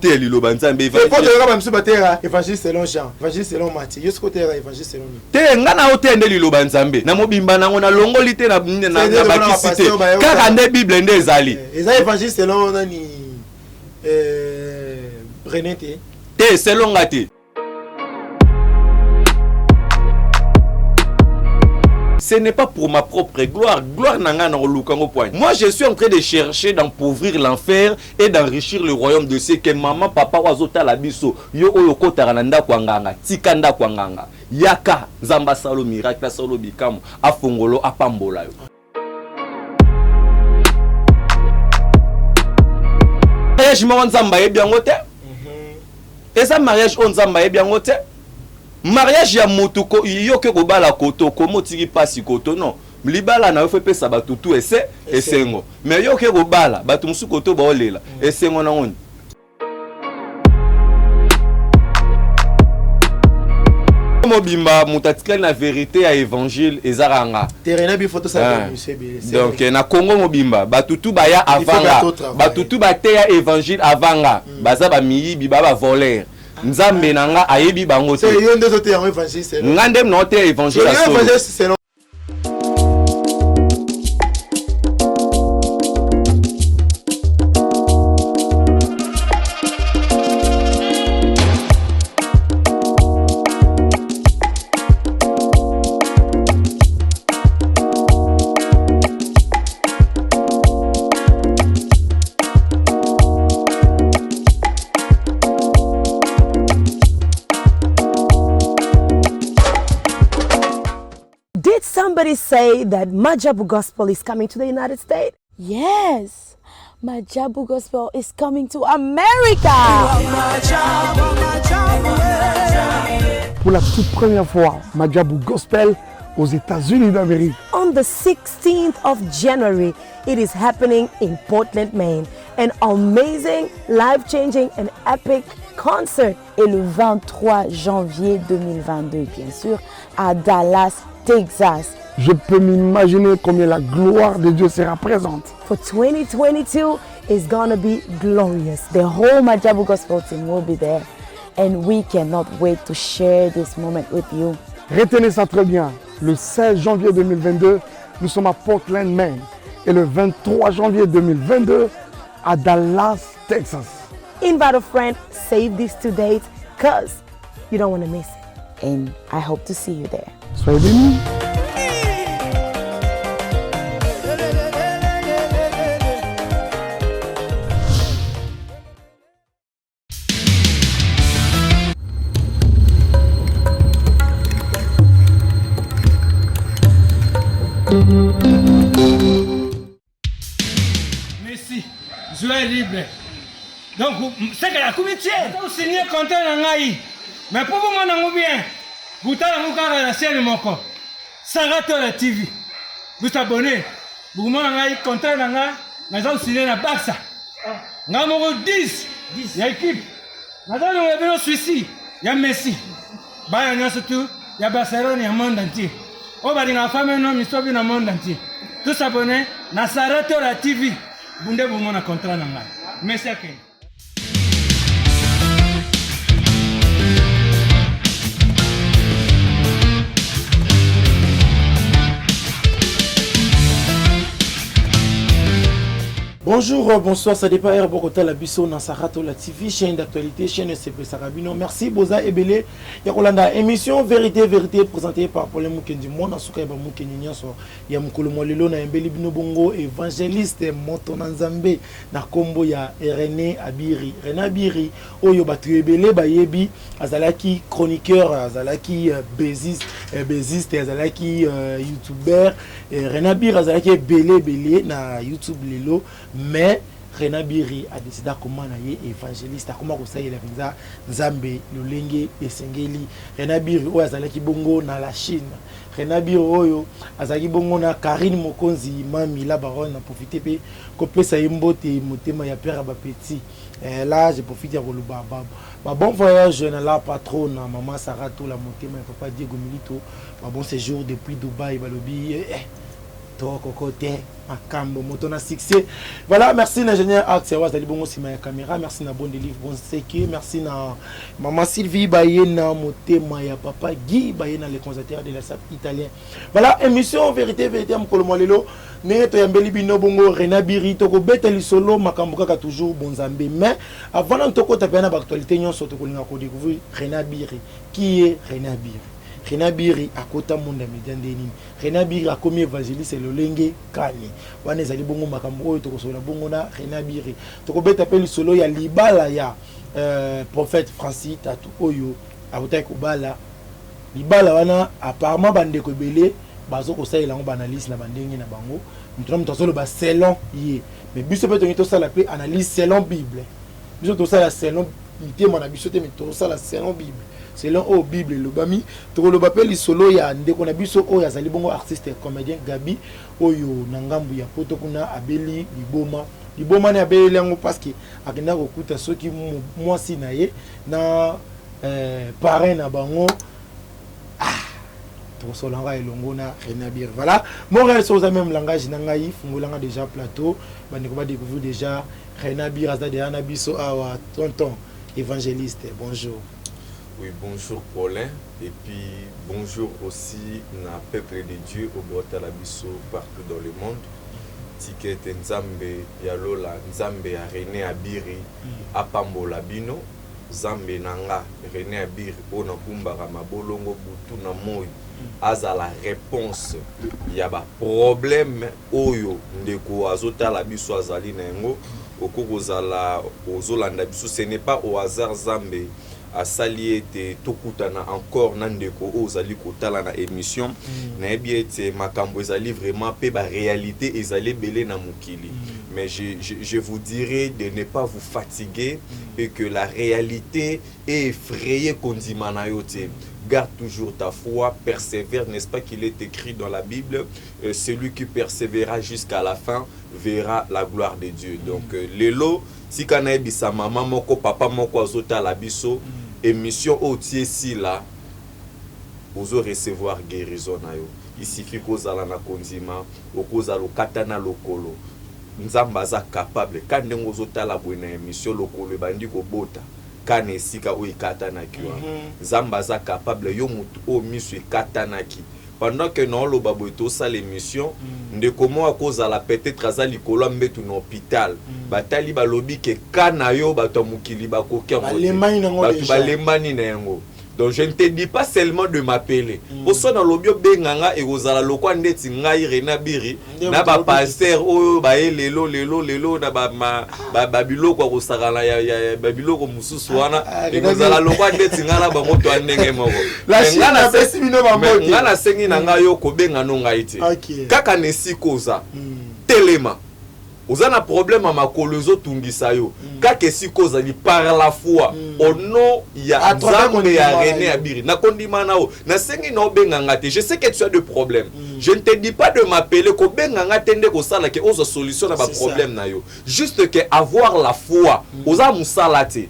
côté liloba nzambe évangile selon Jean, évangile selon Matthieu, yo côté évangile selon lui. Te ngana otende liloba nzambe na mobimba nango na longoli te na bakisite kaka nde Bible nde ezali. Eza évangile selon nani René te selon ngati. Ce n'est pas pour ma propre gloire. Gloire nanga na lukango point. Moi, je suis en train de chercher d'empouvrir l'enfer et d'enrichir le royaume de ceux que maman, papa, wazota la biso. Yo oyo kota rananda kwanganga, tikanda kwanganga. Yaka zamba salo miracle salo bikamo afongolo apambola yo. Mariage mo nzamba yebiango te. Eza mariage on nzamba yebiango te. Mariage ya motuko yoke ko bala koto ko motiki pasi koto non libala na fe pesa batutu ese esengo mais yoke ko bala batu musu koto ba olela esengo na ngoni mobimba mutatika na vérité ya évangile ezaranga terrain bi photo ça donc na Congo mobimba batutu baya avanga batutu bateya évangile avanga baza ba miyibi ba voler nzambe nanga ayebi bango te yo ndezo te en évangile c'est ngandem no te évangile selon Somebody say that Majabu Gospel is coming to the United States? Yes, Majabu Gospel is coming to America. Pour la toute première fois, Majabu Gospel aux États-Unis d'Amérique. On the 16th of January, it is happening in Portland, Maine. An amazing, life-changing and epic concert. Et le 23 janvier 2022, bien sûr, à Dallas, Texas. Je peux m'imaginer combien la gloire de Dieu sera présente. For 2022 is gonna be glorious. The whole Majabu Gospel team will be there. And we cannot wait to share this moment with you. Retenez ça très bien. Le 16 janvier 2022, nous sommes à Portland, Maine. Et le 23 janvier 2022, à Dallas, Texas. Invite a friend, save these 2 dates, because you don't want to miss it. And I hope to see you there. Soyez bénis. Merci, joie libre. Donc, c'est que la comité, vous signez content en Aïe. Mais pour vous, mon bien, vous avez la scène mon corps. Sarato la TV. Vous abonnez. Vous m'avez content en Aïe. Mais vous signez la Barça. Nous avons 10. Il y a équipe. Nous avons Suisse. Il y a Messi. Il y a surtout, il y a Barcelone, il y a le monde entier. On va dire la femme, non, mais soit bien le monde entier. Tous abonnés, na Sarato la TV. Vous devez vous un contrat dans la. Merci à qui. Bonjour, bonsoir, ça dépend de Bogota la Bisso dans Sarato la TV, chaîne d'actualité, chaîne CP Sarabino. Merci Boza Ebele. Yakolanda émission Vérité présentée par Paul Moukendi Mona Souka ba Moukendi Nyaso. Ya Mukolo Molelo na Mbeli Bino Bongo évangéliste Motonanzambe na kombo ya René Abiri. René Abiri oyo batu ebele ba yebi azalaki chroniqueur, azalaki beziste, azalaki youtubeur. René Abiri azalaki belé na YouTube lelo. Mais René Biri a décidé de commencer évangéliste, à comment ça il a Nzambe, Lolenge et Sengeli. René Biri oyo azalaki bongo na la Chine. René Biri oyo azalaki bongo na Karine Mokonzi mami la baronne a profité pe kopesa yembote motema ya père ba petit. Là j'ai profité pour le baba. Bon voyage na la patronne maman Sarato la motema ya papa Diego Milito. Bon séjour depuis Dubaï balobi to kokote makambo moto na succès. Voilà, merci l'ingénieur Axe Wazali bongo sima ya caméra, merci na bon délivre bon sécu, merci na maman Sylvie Bayena motema ya papa Guy Bayena le conservateur de la SAP italien. Voilà, émission vérité mokolo molelo ne to yambeli bino bongo Renabiri to ko beteli solo makambo kaka toujours bonzambe, mais avant de toko tapena ba actualité nyonso to ko linga ko découvrir Renabiri. Qui est Renabiri? Renabiri akota monde médiandeni. Renabiri a commis évangéliste lolenge kane. Wana ezali bongo makambo oyo to ko sola bongo na Renabiri. To ko beta peli solo ya libala ya prophète Francis Tatu oyo abota ko bala. Libala wana apparemment bande ko belé bazo ko salela ngo analyse na bandenge na bango. Mutuna mutazolo ba selon ye. Mais biso pe to sala pe analyse selon Bible. Biso to sala selon ité mon biso te mais to sala selon Bible. Selon au Bible le bami to lo bapeli solo ya ndeko na biso oyo azali bongo artiste comédien Gabi oyo na ngambu ya poto kuna abeli liboma na abeli yango parce que akenda kokuta soki mwasi na ye na parrain na bango to solanga elongo na Renabir. Voilà, Montréal sur le même langage nangai fungolanga déjà plateau bandeko ba découvrir déjà Renabir azda de anabiso awa tonton évangéliste. Bonjour. Oui, bonjour Paulin, et puis bonjour aussi na peuple de Dieu au Brotalabiso partout dans le monde. Ticket Nzambe Yalola, Nzambe ya René Abiri, Apambola Bino, Nzambe Nanga, René Abiri, Ona Kumbara Mabolongo Butu na Moy, aza la réponse. Yaba problème Oyo, Ndeko Azota Labiso Azali Nengo, Okozala Ozolanda Biso, ce n'est pas au hasard Nzambe. A salié te tokutana encore nandeko ozali kotala na émission na ebiete makambo ezali vraiment pe ba réalité ezali belé na mukili. Mais je vous dirais de ne pas vous fatiguer et que la réalité est effrayée kondimana yote. Garde toujours ta foi, persévère, n'est-ce pas qu'il est écrit dans la Bible, celui qui persévérera jusqu'à la fin verra la gloire de Dieu. Donc lelo si kana ebisa maman moko papa moko azota la biso émission otie si là ozo recevoir guérison na yo. Il suffit kozala na kondima okozala katana lokolo. Nzamba za capable kande ngozota la bwena émission lokolo bandi ko bota kane sika o ikatana kiwa. Nzamba za capable yo mutu o misu ikatana ki. Pendant que non lo baboito ça l'émission de comment à cause à la peut-être à likolo mbetu na hôpital batali balobi ke kana yo bato mukili bakokia balemani na yango. Donc je ne te dis pas seulement de m'appeler. Pour ça dans l'obio benganga et ozala lokwa ndeti ngai Renabiri na ba pasteur oyo ba lelo na ba biloko ko sakala ya babiloko mususu wana et ozala lokwa ndeti ngala ba moto andenge moko. La ngana pesi bino ba moto. Ngana sengi na ngai yo ko benga no ngai te. Kaka nesi koza. Telema. Ozana problème à ma colozo tungisayo. Kake si cause ali par la foi au nom ya Nzambe ya René Abiri. Na kondima nao na sengi no benganga te. Je sais que tu as des problèmes. Je ne te dis pas de m'appeler ko benganga tende ko sala ke ozo solution na ba problème na yo. Juste que avoir la foi. Oza musala te.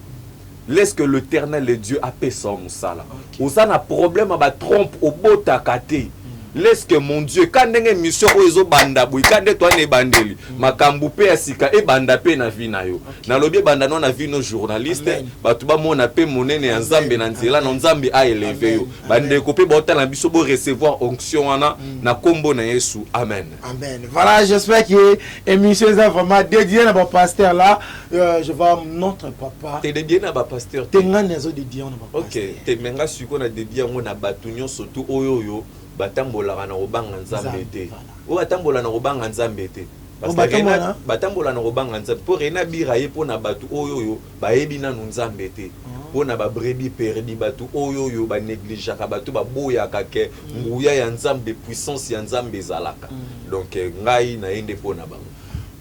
Laisse que l'Éternel le Dieu appelle son musala. Ozana problème à ba trompe au botakate. Laisse que mon Dieu, quand une mission ozo banda boy, quand toi ne bandeli, makambu pe asika e banda pe na vie na yo. Na lobi banda non na vie nos journalistes, batu ba mona pe monene ya Nzambe na nzela na Nzambe a élevé yo. Bande ko pe bota na biso bo recevoir onction wana na kombo na Yesu. Amen. Amen. Voilà, j'espère que émission est vraiment dédiée à mon pasteur là. Je vois notre papa. T'es dédié à ba pasteur. T'es nganezo dédié na papa. OK, t'es menga suko na dédié ngona batunyo surtout oyo batambola na robanga Nzambe te. O batambola na robanga Nzambe te. Parce que batambola na robanga Nzambe pour Renabira ye pona batu oyo bayebi na Nzambe te. Pona ba brebis perdi batu oyo ba négligeaka batu ba boyaka ke nguya ya Nzambe puissance ya Nzambe zalaka. Donc ngai na ende pona bango.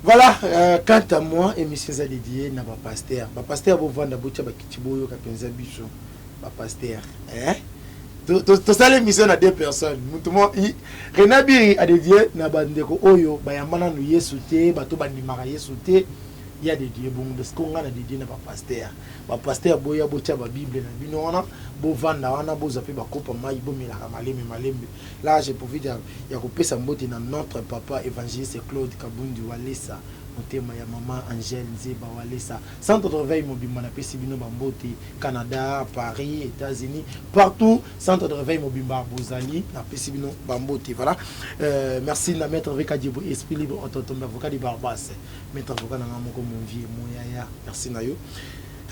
Voilà, quant à moi émission za dédié na ba pasteur. Ba pasteur bo vanda bocha ba kitiboyo ka penza biso. Ba pasteur, to sale émission à deux personnes. Renabiri a dédié na bandeko oyo bayambana no Yesu te, bato bandimaka Yesu te. il y a des dieux bon de ce qu'on a des dieux na pas pasteur boya botia ba bible na bino wana bo vanda wana bo zape ba kopa mai bo milaka malembe là j'ai profité ya ko pesa mbote na notre papa évangéliste Claude Kabundi Walesa motema ya maman Angèle Nzeba Walesa centre de réveil mobimba na pesi bino ba mbote Canada Paris États-Unis partout centre de réveil mobimba bozali na pesi bino ba mbote voilà merci na maître avec Adjibo esprit libre autotombe avocat di Barbas maître avocat na moko mon vieux moyaya merci na yo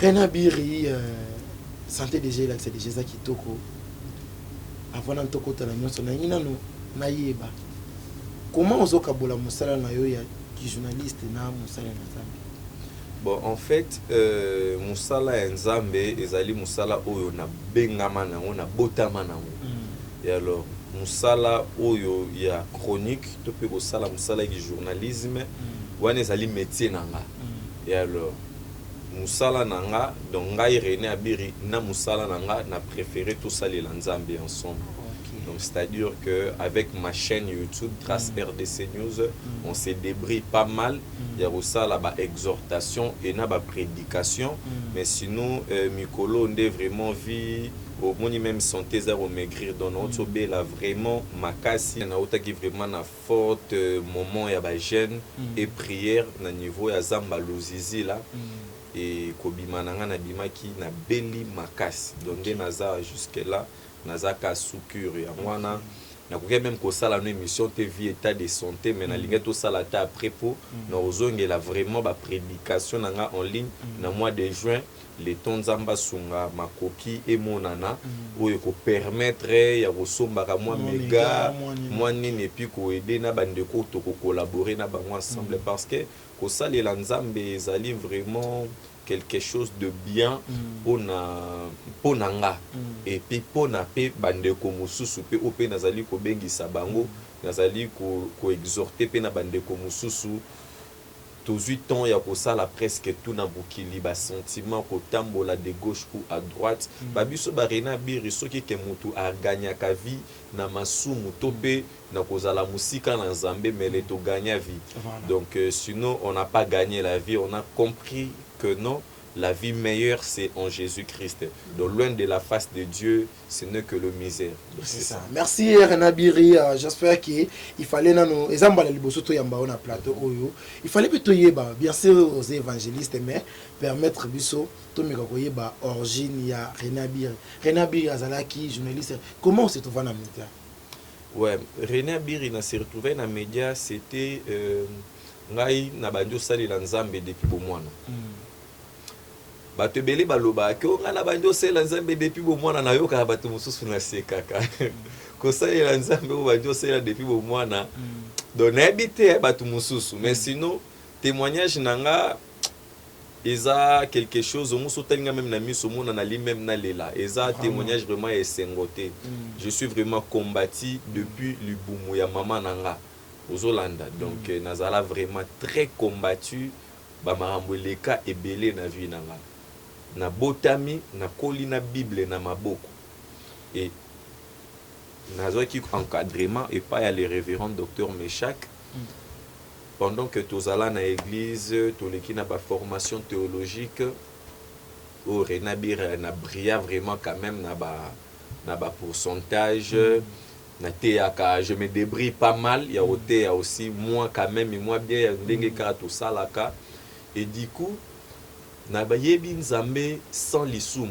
Rena Biri santé déjà là c'est déjà ça qui toko avant na toko tala nyonso na ngina no na yeba comment ozokabola musala na yo ya journaliste na musala na Nzambe. Bon, en fait, musala ya Nzambe ezali musala oyo na bengama nango na botama nango. Et alors musala oyo ya chronique to pe kosala musala ya journalisme wana ezali métier nanga. Et alors musala nanga donc ngai René Abiri na musala nanga na préféré tout ça les Nzambe ensemble. Donc c'est-à-dire que avec ma chaîne YouTube Trace RDC News, on se débrouille pas mal. Il y a aussi la exhortation et la prédication. Mais sinon, Mikolo, on est vraiment vu au moins même santé zéro maigrir dans notre bé là vraiment makasi na otaki vraiment na forte moment ya ba jeune et prière na niveau ya zamba luzizi là et kobima nanga na bimaki na beli makasi donc naza jusque là nazaka soukure ya mwana nakoki même kosala no émission TV état de santé mais nalinga tosala ta après pour na ozongela vraiment ba prédication nanga en ligne na mois de juin les tonzamba sunga makoki et monana oyo ko permettre ya kosombaka moi méga moi nini et puis ko aider na bandeko to ko collaborer na bango ensemble parce que ko salela nzambe ezali vraiment quelque chose de bien pour nanga et puis pour na pe bandeko mususu pe ope nazali ko bengisa bango nazali ko exhorter pe na bandeko mususu tous 8 ans ya ko sala presque tout na bukili ba sentiment ko tambola de gauche ou à droite ba biso ba Rena Biri soki ke mutu a gagner ka vie na masumu tope na kozala musika na Nzambe mais le to gagner vie donc sinon on n'a pas gagné la vie on a compris que non, la vie meilleure c'est en Jésus-Christ. Donc loin de la face de Dieu, ce n'est que le misère. C'est ça. Merci Rena Biri, j'espère qu'il fallait nous ezamba la liboso to yamba on a plateau oyo. Il fallait plutôt yeba bien sûr aux évangélistes mais permettre biso to meka koyeba origine ya Rena Biri. Rena Biri azalaki journaliste. Comment on s'est trouvé dans les médias? Ouais, Rena Biri na s'est retrouvé dans les médias, c'était ngai na banjo sali la Nzambe depuis bomwana. Bato belé baloba ko nga na banjo sali la Nzambe depuis bomwana na yoka bato mususu na sekaka. Ko sali la Nzambe o banjo sali depuis bomwana. Donc na habité bato mususu mais sinon témoignage nanga eza quelque chose au muso talinga même na miso mona na li même na lela eza témoignage vraiment esengoté. Je suis vraiment combattu depuis lubumu ya mama nanga. Aux Hollanda. Donc, Nazala vraiment très combattu. Bamarambo leka ebele na vie nanga. Na botami, na koli na Bible na maboko. Et Nazo qui encadrement et pas ya les révérends docteur Meshak. Pendant que tozala na église, toleki na ba formation théologique, au Rena Biri na bria vraiment quand même na ba pourcentage. Je me débrouille pas mal, il y a aussi moi quand même, et moi bien, il y a tout ça là. Et du coup, na bayebi Nzambe sans lisum.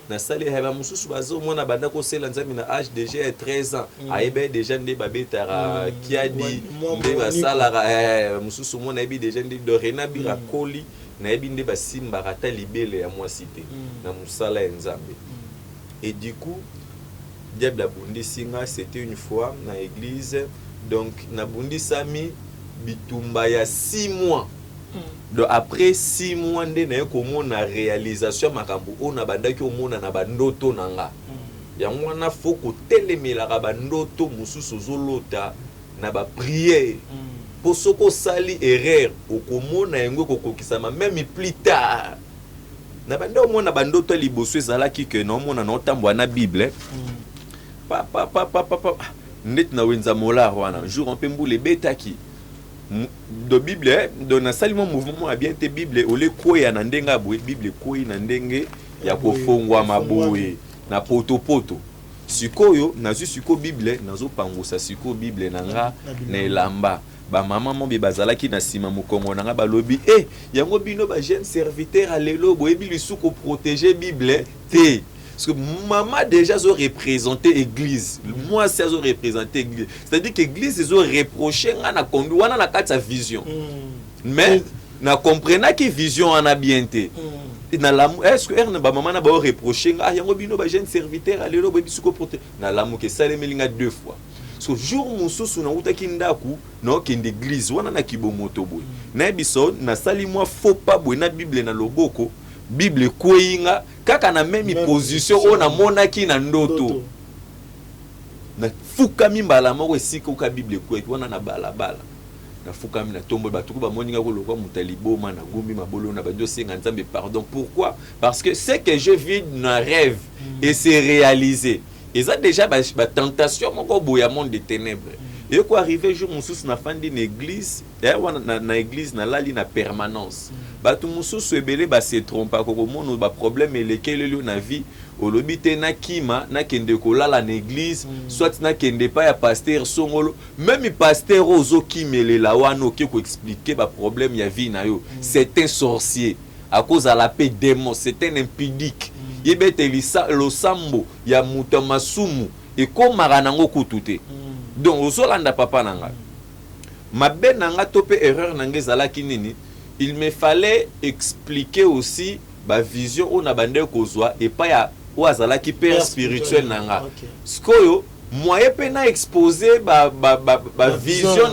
Na sali heba mususu bazo mona banda ko sela Nzambe na âge déjà 13 ans. Aïbe déjà ndé babetara qui a dit ndé basala mususu mona ebi déjà ndé de Rena Biri koli na ebi ndé basimba rata libele ya moi cité na musala Nzambe. Et du coup Diable a bundi singa, c'était une fois dans l'église. Donc, na bundi sami bitumba ya 6 mois. Donc, après 6 mois, on a na réalisation makambo on a bandaki omona na bandoto nanga. Yango wana foko telemela ka bandoto mususu zolota na ba prière. Pour soko sali erreur okomona yango kokokisama même plus tard. Na banda omona bandoto liboso ezalaki que non mona na otambo na Bible. Net na wenza mola wana jour on peut mbule betaki de Bible de na salimo mouvement a bien te Bible ole koya na ndenga boye Bible koyi na ndenge ya kofongwa maboye na poto sikoyo nazu siko Bible nazo pangusa siko Bible nanga na elamba ba mama mombi bazalaki na sima mokongo nanga balobi yango bino ba jeune serviteur à lelo boye bilu suko protéger Bible te. Parce que maman déjà ont représenté l'église. Moi, c'est ont représenté l'église. C'est-à-dire que l'église, ils ont reproché à conduire, on a sa vision. Mais, na comprenant que vision en a bien été. Est-ce que maman a reproché à yango bino ba jeune serviteur à l'élo bobi suko protéger. Na lamu ke sale melinga 2 fois. Parce que jour mususu na uta kindaku na kende église wana na kibomoto boy. Na biso na sali moi faut pas boy na Bible na loboko. Bible kweinga kaka na même position on a monaki na ndoto na fukami mbala moko esika ka Bible kweki wana na balabala na fukami na tombo batuku ba moninga ko lokwa mutaliboma na gumbi mabolo na banjo senga nzambe pardon. Pourquoi? Parce que ce que je vis na rêve et c'est réalisé. Et ça déjà ba tentation moko boya monde des ténèbres. Et quoi arriver jour mususu na fandi na église na église na lali na permanence batu mususu ebele ba se trompa ko mono ba problème elekelelo na vie olobite na kima na kende ko lala na église soit na kende pa ya pasteur songolo même pasteur ozo kimelela wana ki ko expliquer ba problème ya vie na yo c'est un sorcier à cause de la paix démon, c'est un impudique yebete lo sambo ya mutamasumu et comme maranango kutute. Donc ozolanda papa nanga mabe nanga topé erreur nanga zalaki nini, il me fallait expliquer aussi ba vision on a bande kozwa et pas ya oazalaki père spirituel nanga skoyo moyen pena exposer ba vision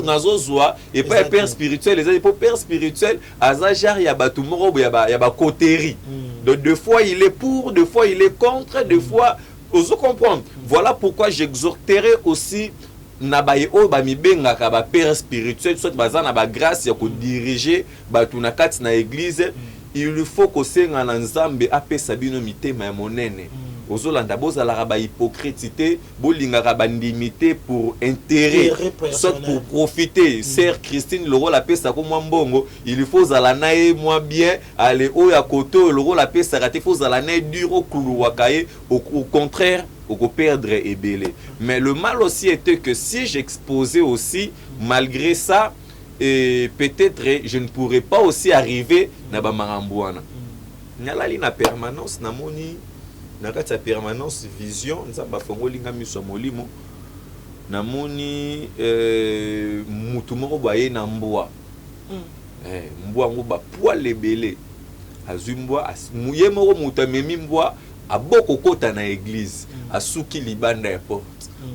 nazo zwa et pas père spirituel les pour père spirituel azajar ya batu moko ya ba coterie. Donc deux fois il est pour, deux fois il est contre, deux fois ozo comprendre. Voilà pourquoi j'exhorterai aussi nabaye o ba mibenga ka ba père spirituel soit baza na ba grâce ya ko diriger batu na kati na église. Il faut que senga na nzambe apesa bino mitema ya monene. Ozolanda bozala ba hypocrite bolinga ka bandimité pour intérêt soit pour profiter. Sœur Christine le rôle apesa ko mwa mbongo, il faut zala nae moi bien aller o ya koto le rôle apesa raté faut zala nae dur au clou wakaye au contraire au perdre et belé. Mais le mal aussi était que si j'exposais aussi malgré ça et peut-être je ne pourrais pas aussi arriver na ba marambouana. Nyalali na permanence na moni na kati ya permanence vision nzamba fongolinga miso molimo na moni mutu moko baye na mbwa mbwa ngo ba poil lebele azwi mbwa muye moko mutu amemi mbwa aboko kota na église asuki libanda ya porte.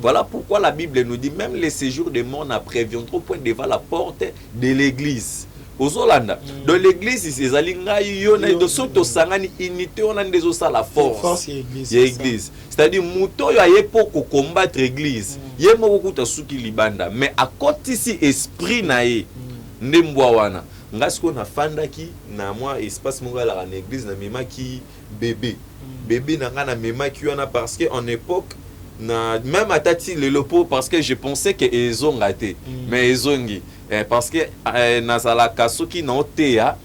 Voilà pourquoi la Bible nous dit même les séjours des morts après viendront point devant la porte de l'église. Ozolanda dans l'église ils alinga yo na de soto sangani unité on a des osa la force l'église c'est-à-dire muto yo aye pour combattre l'église ye moko kuta suki libanda mais à côté ici esprit na ye ndembwa wana ngasiko na fandaki na moi espace monga la na église na memaki bébé na ngana memaki wana parce que en époque na même atati le lopo parce que je pensais que ils ont raté mais ils ont parce que nazala kasoki na otea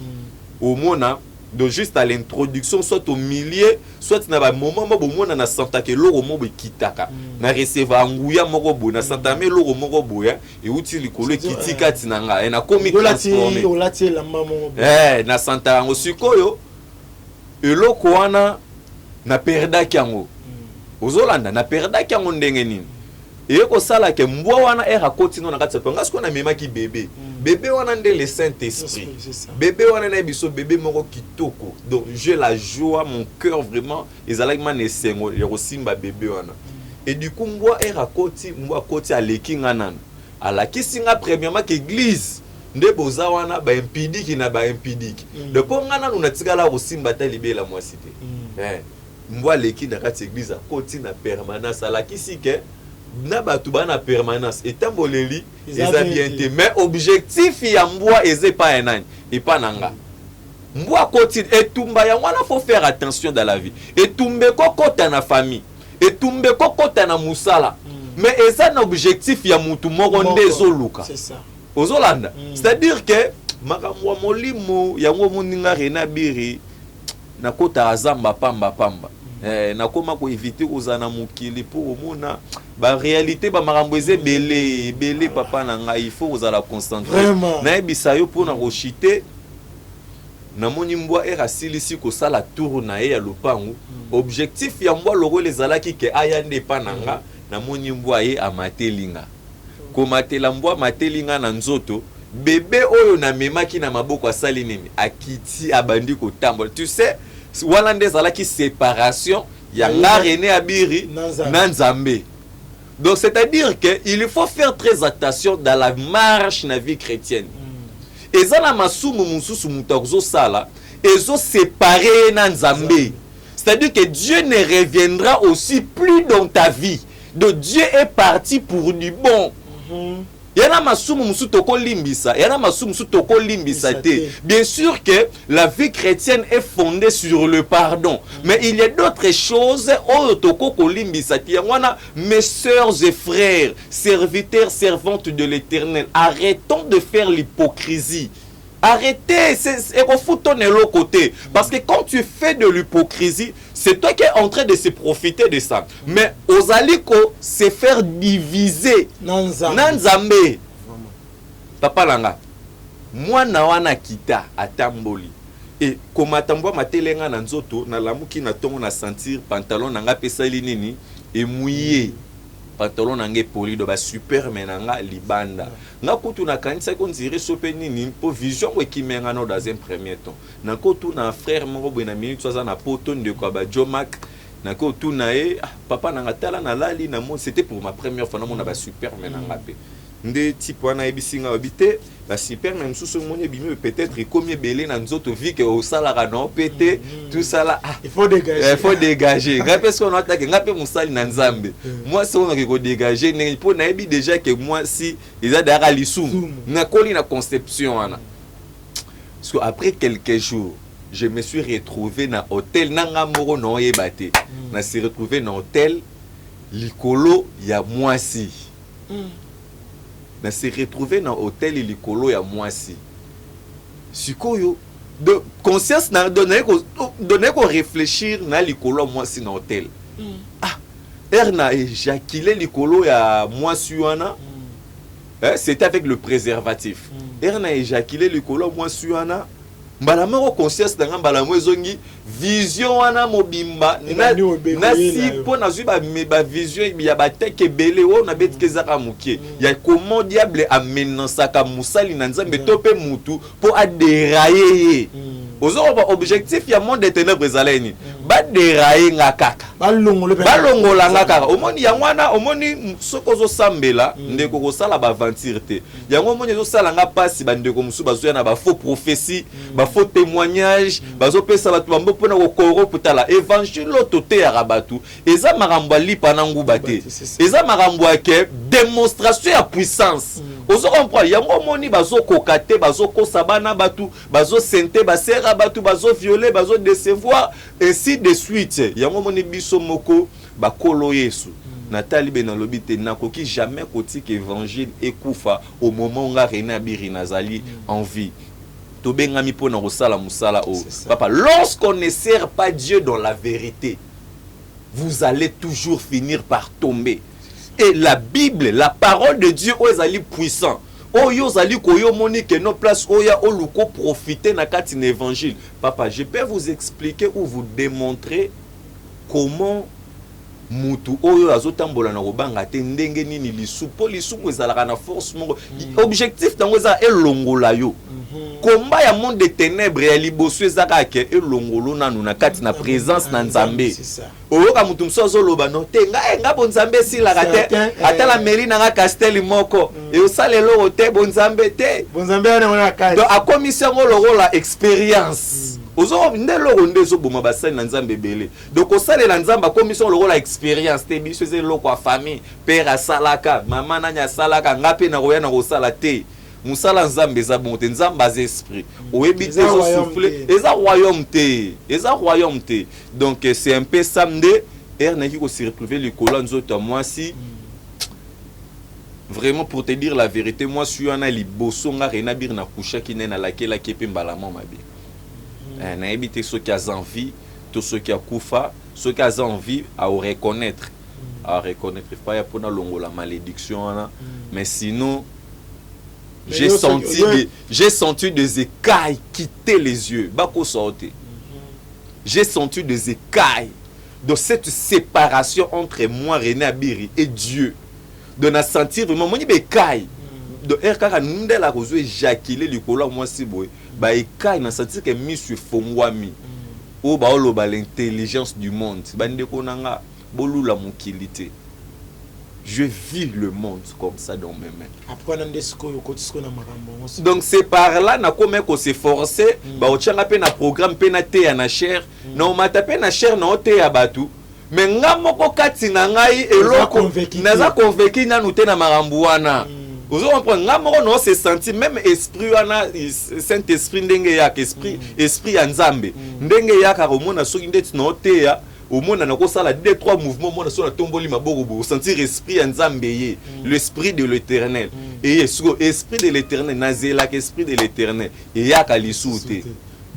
au mona de juste à l'introduction soit au milieu soit na ba moment mo bomona na santa ke loro mo bekitaka na recevoir nguya moko bo na santa me loro moko boya et uti likolo kitika tinanga na komi transformer na santa ngo sikoyo eloko wana na perda kyango ozolanda na perda kyango ndenge nini et ko sala ke mbwa wana era continue na kati pa ngasko na memaki bébé bébé wana nde le Saint-Esprit bébé wana na biso bébé moko kitoko donc j'ai la joie mon cœur vraiment ezalaki man esengo ya kosimba bébé wana et du coup mbwa era koti aleki ngana alakisi nga premièrement que église nde boza wana ba impidiki na ba impidiki de po ngana na tikala kosimba ta libela mwasi te mbwa leki na kati église akoti na permanence alakisi ke na batu bana permanence etamboleli eza bien te mais objectif ya mbwa eze pa enani et pas nanga mbwa koti etumba ya wana faut faire attention dans la vie etumbe kokota na famille etumbe kokota na musala mais eza na objectif ya mutu moko nde ezoluka ozolanda c'est-à-dire que makambo molimo yango moninga Rena Biri nakota azamba pamba nakoma ko éviter kozana mokili pour omona ba réalité ba makambo belé papa na nga il faut kozala concentrer na ebisa yo pour na rochiter na moni mbwa erasilisi ko sala tour na ya lopangu objectif ya mbwa loko lezalaki ke ayande pananga na moni mbwa ye amatelinga ko matela mbwa matelinga na nzoto bébé oyo na memaki na maboko asali nini akiti abandi ko tambola tu sais wana nde ezalaki séparation ya nga Rena Biri na Nzambe. Donc c'est-à-dire que il faut faire très attention dans la marche na vie chrétienne. Ezala masumu mususu mutakozo sala ezo séparer na Nzambe. C'est-à-dire que Dieu ne reviendra aussi plus dans ta vie. Donc Dieu est parti pour du bon. Yana masumu musu toko limbisa, yana masumu musu toko limbisa te. Bien sûr que la vie chrétienne est fondée sur le pardon, mais il y a d'autres choses oh toko ko limbisa te. Yangwana mes sœurs et frères, serviteurs servantes de l'Éternel, arrêtons de faire l'hypocrisie. Arrêtez, c'est l'autre côté. Parce que quand tu fais de l'hypocrisie, c'est toi qui es en train de se profiter de ça. Mais aux aliko, c'est faire diviser. Nanzambe. Papa Langa. Moi, nawana kita atamboli. Et comme atambwa matelenga nanzoto, na lamuki na tongo na sentir pantalon nanga pesali nini et mouillé. Pantalon nanga poli do ba super menanga libanda. Na kutu na kanisa ko nzire sope nini po vision we kimenga no dans un premier temps. Na kutu na frère moko bena minute soza na poto ndeko ba Jomak na kutu na papa nanga tala na lali na mo c'était pour ma première fois na mona ba super menanga pe. Nde type wana ebisinga obité la super même sous ce monde bimi peut-être comme belé na nzoto vie que au salara non pété tout ça là il faut dégager parce qu'on attaque ngape musali na Nzambe moi c'est on ko dégager ne pour na ebi déjà que moi si ils a dara lisum na koli na conception wana parce que après quelques jours je me suis retrouvé na hôtel nanga moro no yebate na se retrouvé na hôtel likolo ya mwasi na se retrouver dans hôtel likolo ya mwasi sikoyo de conscience na donner ko réfléchir na likolo mwasi na hôtel erna éjaculé likolo ya mwasi wana c'était avec le préservatif erna éjaculé likolo mwasi wana mbala moko conscience na mbala mwezongi vision wana mobimba na si po na zui ba vision ya bateke belé o na betike zaka mukie ya comment diable amenansaka musali na Nzambe to pe mutu po a dérailler ozo objectif ya monde des ténèbres ezaleni ba dérailler nga kaka balongola nga kaka omoni ya mwana omoni soko zo sambela ndeko ko sala ba aventure te yango omoni zo sala nga pasi ba ndeko musu bazo na ba faux prophétie ba faux témoignage bazo pesa batu bambo pona ko corrompre la évangile toté ya rabatu eza makambo lipa na nguba te eza makambo ke démonstration ya puissance ozo comprendre yango omoni bazo kokate bazo kosabana batu bazo sente basera batu bazo violer bazo décevoir ainsi de suite yango omoni biso moko bakolo Yesu Nathalie Benalobi te nakoki jamais kotika évangile ekufa au moment où Rena Biri nazali en vie. Tobengami po na kosala musala o. Papa, lorsqu'on ne sert pas Dieu dans la vérité, vous allez toujours finir par tomber. Et la Bible, la parole de Dieu, est puissant. Oyo zali koyo moni que nos places oya oluko profiter na kati na évangile. Papa, je peux vous expliquer ou vous démontrer comment mutu oyo azotambola na kobanga te ndenge nini lisupo lisumu ezalaka na force moko objectif tango eza elongola yo komba ya monde des ténèbres ya liboso ezaka ke elongolo nanu na kati na présence na Nzambe oyoka mutu mso azoloba no te nga bonzambe silaka te atala meli na nga castel moko e osalelo te bonzambe te bonzambe na kati donc akomisa ngolo la expérience ozo ndelo ndezo boma basali na Nzambe belé donc osale na Nzamba commission lokola expérience te biso ze loko famille père asalaka maman nanya asalaka ngape na koya na kosala te musala Nzambe za bonte Nzamba za esprit oyebi te zo souffler eza royaume te donc c'est un peu samedi er na ki ko se retrouver le colon nzoto moi si Vraiment, pour te dire la vérité, moi, je suis un aliboso, nga renabir na kusha qui n'est na laquelle qui est mbalamon ma bien. Na évité ceux qui ont envie, tous ceux qui ont koufa, ceux qui ont envie à reconnaître. À reconnaître, il faut pas longo la malédiction, mais sinon, j'ai senti des écailles quitter les yeux. Bako sorti. J'ai senti des écailles de cette séparation entre moi, René Abiri, et Dieu. De na sentir vraiment mon écaille. De RK nous la rose éjaculé le collant moi si boy. Ba écaille na sentir que monsieur Fongwami. O ba olo ba l'intelligence du monde. Ba ndeko nanga bolula mokilité. Je vis le monde comme ça dans mes mains. Donc c'est par là na comme qu'on s'efforcer ba otchanga pe na programme pe na te na cher na o mata pe na cher na o te ya batu. Mais nga moko kati na ngai eloko naza convaincu na nous te na marambu wana. Vous comprenez nga moko no se senti même esprit wana Saint-Esprit ndenge ya esprit ya Nzambe ndenge ya ka komona soki ndeti no te ya au monde na ko sala 2-3 mouvements mona so na tomboli maboko bo sentir esprit ya Nzambe ye l'esprit de l'Éternel et esprit de l'Éternel nazela esprit de l'Éternel et ya ka lisute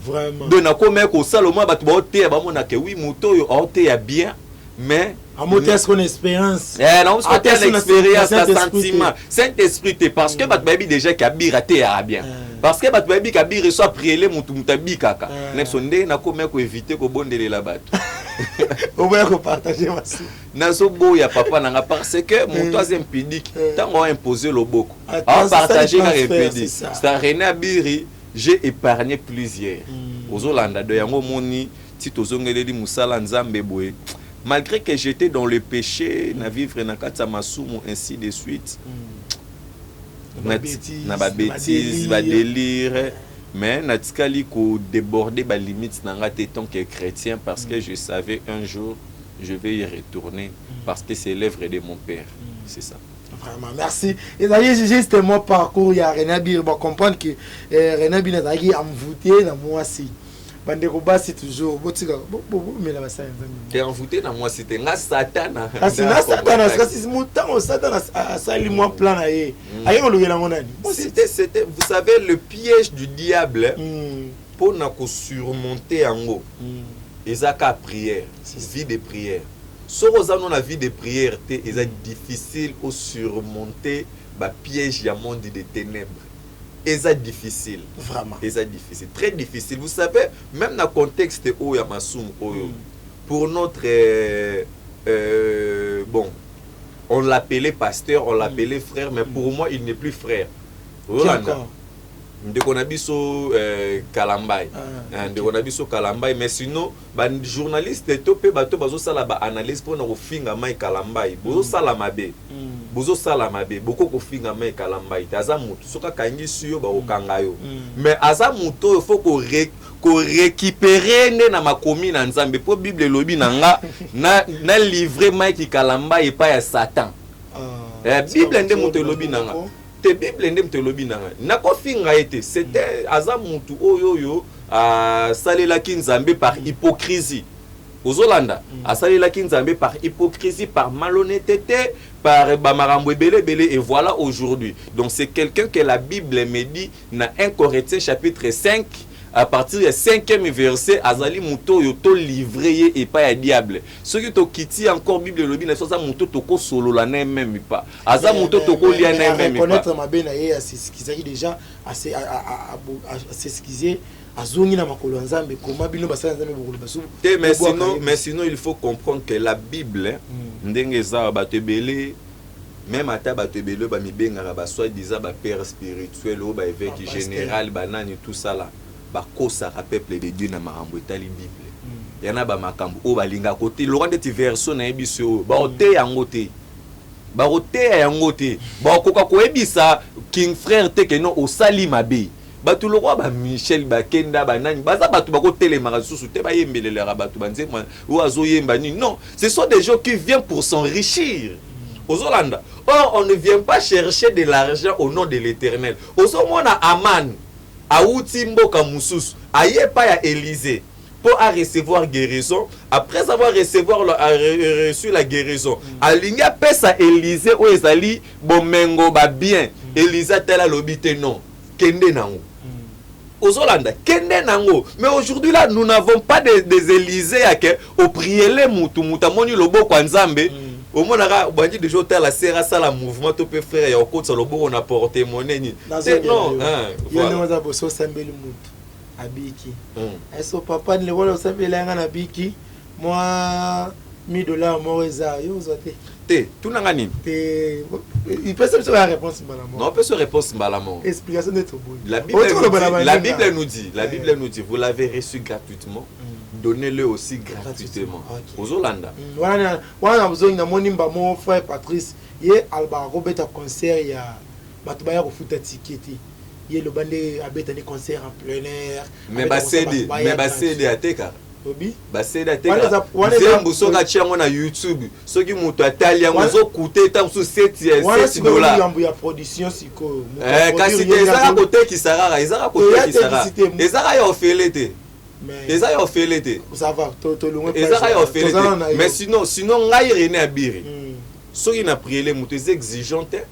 vraiment donc na comme ko sala mo batu ba te ba mona ke oui moto yo o te ya bien mais à monter ce qu'on expérience non parce que tu as l'expérience un sentiment Saint-Esprit parce que batu baby déjà ki abira te ya bien parce que batu baby ki abira soit prier mutu mutabi kaka nexonde na comme ko éviter ko bondele la batu au moins qu'on partage aussi nazo boya papa nanga parce que mon troisième pudique tant on imposer le beaucoup à partager la répéter c'est René Abiri j'ai épargné plusieurs aux Hollandais de yango moni tito zongeleli musala Nzambe boye malgré que j'étais dans le péché na vivre na kata masumu ainsi de suite na ba bêtise ba délire mais natikali ko déborder ba limite nanga tant que chrétien parce que je savais un jour je vais y retourner parce que c'est l'œuvre de mon père c'est ça. Vraiment, merci. Et d'ailleurs, juste mon parcours, il y a René Abiri, on va comprendre que René Abiri est envoûté dans moi aussi. Bandekoba c'est toujours mais là ça t'es envoûté dans moi c'était nga satana c'est montant satana ça lui moi plan aye on le la monani c'était vous savez le piège du diable pour na ko surmonter ango ezaka prière vie de prière soroza non la vie de prière te est difficile au surmonter ba piège ya monde des ténèbres. C'est difficile. Vraiment. C'est difficile. Très difficile. Vous savez, même dans le contexte où il y a Massoum, pour notre... bon, on l'appelait pasteur, on l'appelait frère, mais pour moi, il n'est plus frère. D'accord. Ndeko na biso Kalambay ndeko na biso Kalambay mais sinon ba journaliste to pe bato bazo sala ba analyse pour na kofinga mai Kalambay bozo sala mabe boko kofinga mai Kalambay taza mutu soka kangi suyo ba okanga yo mais aza mutu il faut ko récupérer na makomi na Nzambe po Bible lobi nanga na livrer mai ki Kalambay pa ya Satan Bible nde mutu lobi nanga te Bible ndem te lobi nanga nako finga été c'était azamutu oyoyo salela kinzambe par hypocrisie aux Hollandais salela kinzambe par hypocrisie par malhonnêteté par bamarambo belé et voilà aujourd'hui donc c'est quelqu'un que la Bible me dit dans 1 Corinthiens chapitre 5 à partir du 5e verset azali muto yo to livré et pas à diable ce qui to kiti encore Bible lobi na sosa muto to ko solo la na même pas aza muto to ko lia na même pas connaître ma bena ye c'est ce qui s'agit déjà assez s'excuser azongi na makolo Nzambe comment bino basala Nzambe bokolo basu mais sinon il faut comprendre que la Bible ndenge za batebele même ata batebele ba mibenga ba soit disant ba père spirituel ou ba évêque général banani tout ça là bakosaka peuple de Dieu na makambo etali Bible yana ba makambo o balinga côté loin de version na ebiso ba ote yango te ba ote yango te ba koka ko ebisa king frère te que non osali mabe batu lo ba Michel Bakenda banani baza batu bako telemaka susu te ba yembelelera batu banze ou azo yemba ni non ce sont des gens qui viennent pour s'enrichir aux Hollandais. Or on ne vient pas chercher de l'argent au nom de l'Éternel aux mona Aman Aouti mboka mususu aye pa ya Élysée pour recevoir guérison. Après avoir reçu la guérison, alinga pesa Élisée ou ezali bomengo ba bien. Élisée tela lobite non. Kende nango. Ozolanda kende nango. Mais aujourd'hui là, nous n'avons pas des Élysées à que au prier les mutamoni lobo kwa nzambe. Au moins on bandi déjà la serra ça la mouvement to pe frère ya okot ça lobo on a porté monnaie ni. Non, voilà. Yo na boso sambeli mutu abiki. Eso papa ni le wala sambeli nga na biki. Moi $1000 moi eza yo zote. Te, tout n'a nini. Il peut se la réponse malamment. Non, on peut se réponse malamment. Explication d'être bon. La Bible nous dit, vous l'avez reçu gratuitement. Donnez-le aussi gratuitement. Aux Hollandais. Voilà, on a besoin de mon frère Patrice. Il est alba Robert à concert il y a Batubaya au foot à ticket. Il est le bandé à bête des concerts en plein air. Mais c'est à Teka. Obi baseda teka zembu soka chango na YouTube soki mutu atali yango zo coûter tant sous $7 yambu ya production siko kasi ezaka côté ki sarara ezaka côté ki sarara ezaka ya ofelete ezaka ya ofelete ça va to loin ezaka ya ofelete mais sinon ngai René Abiri soki na prier mutu exigeante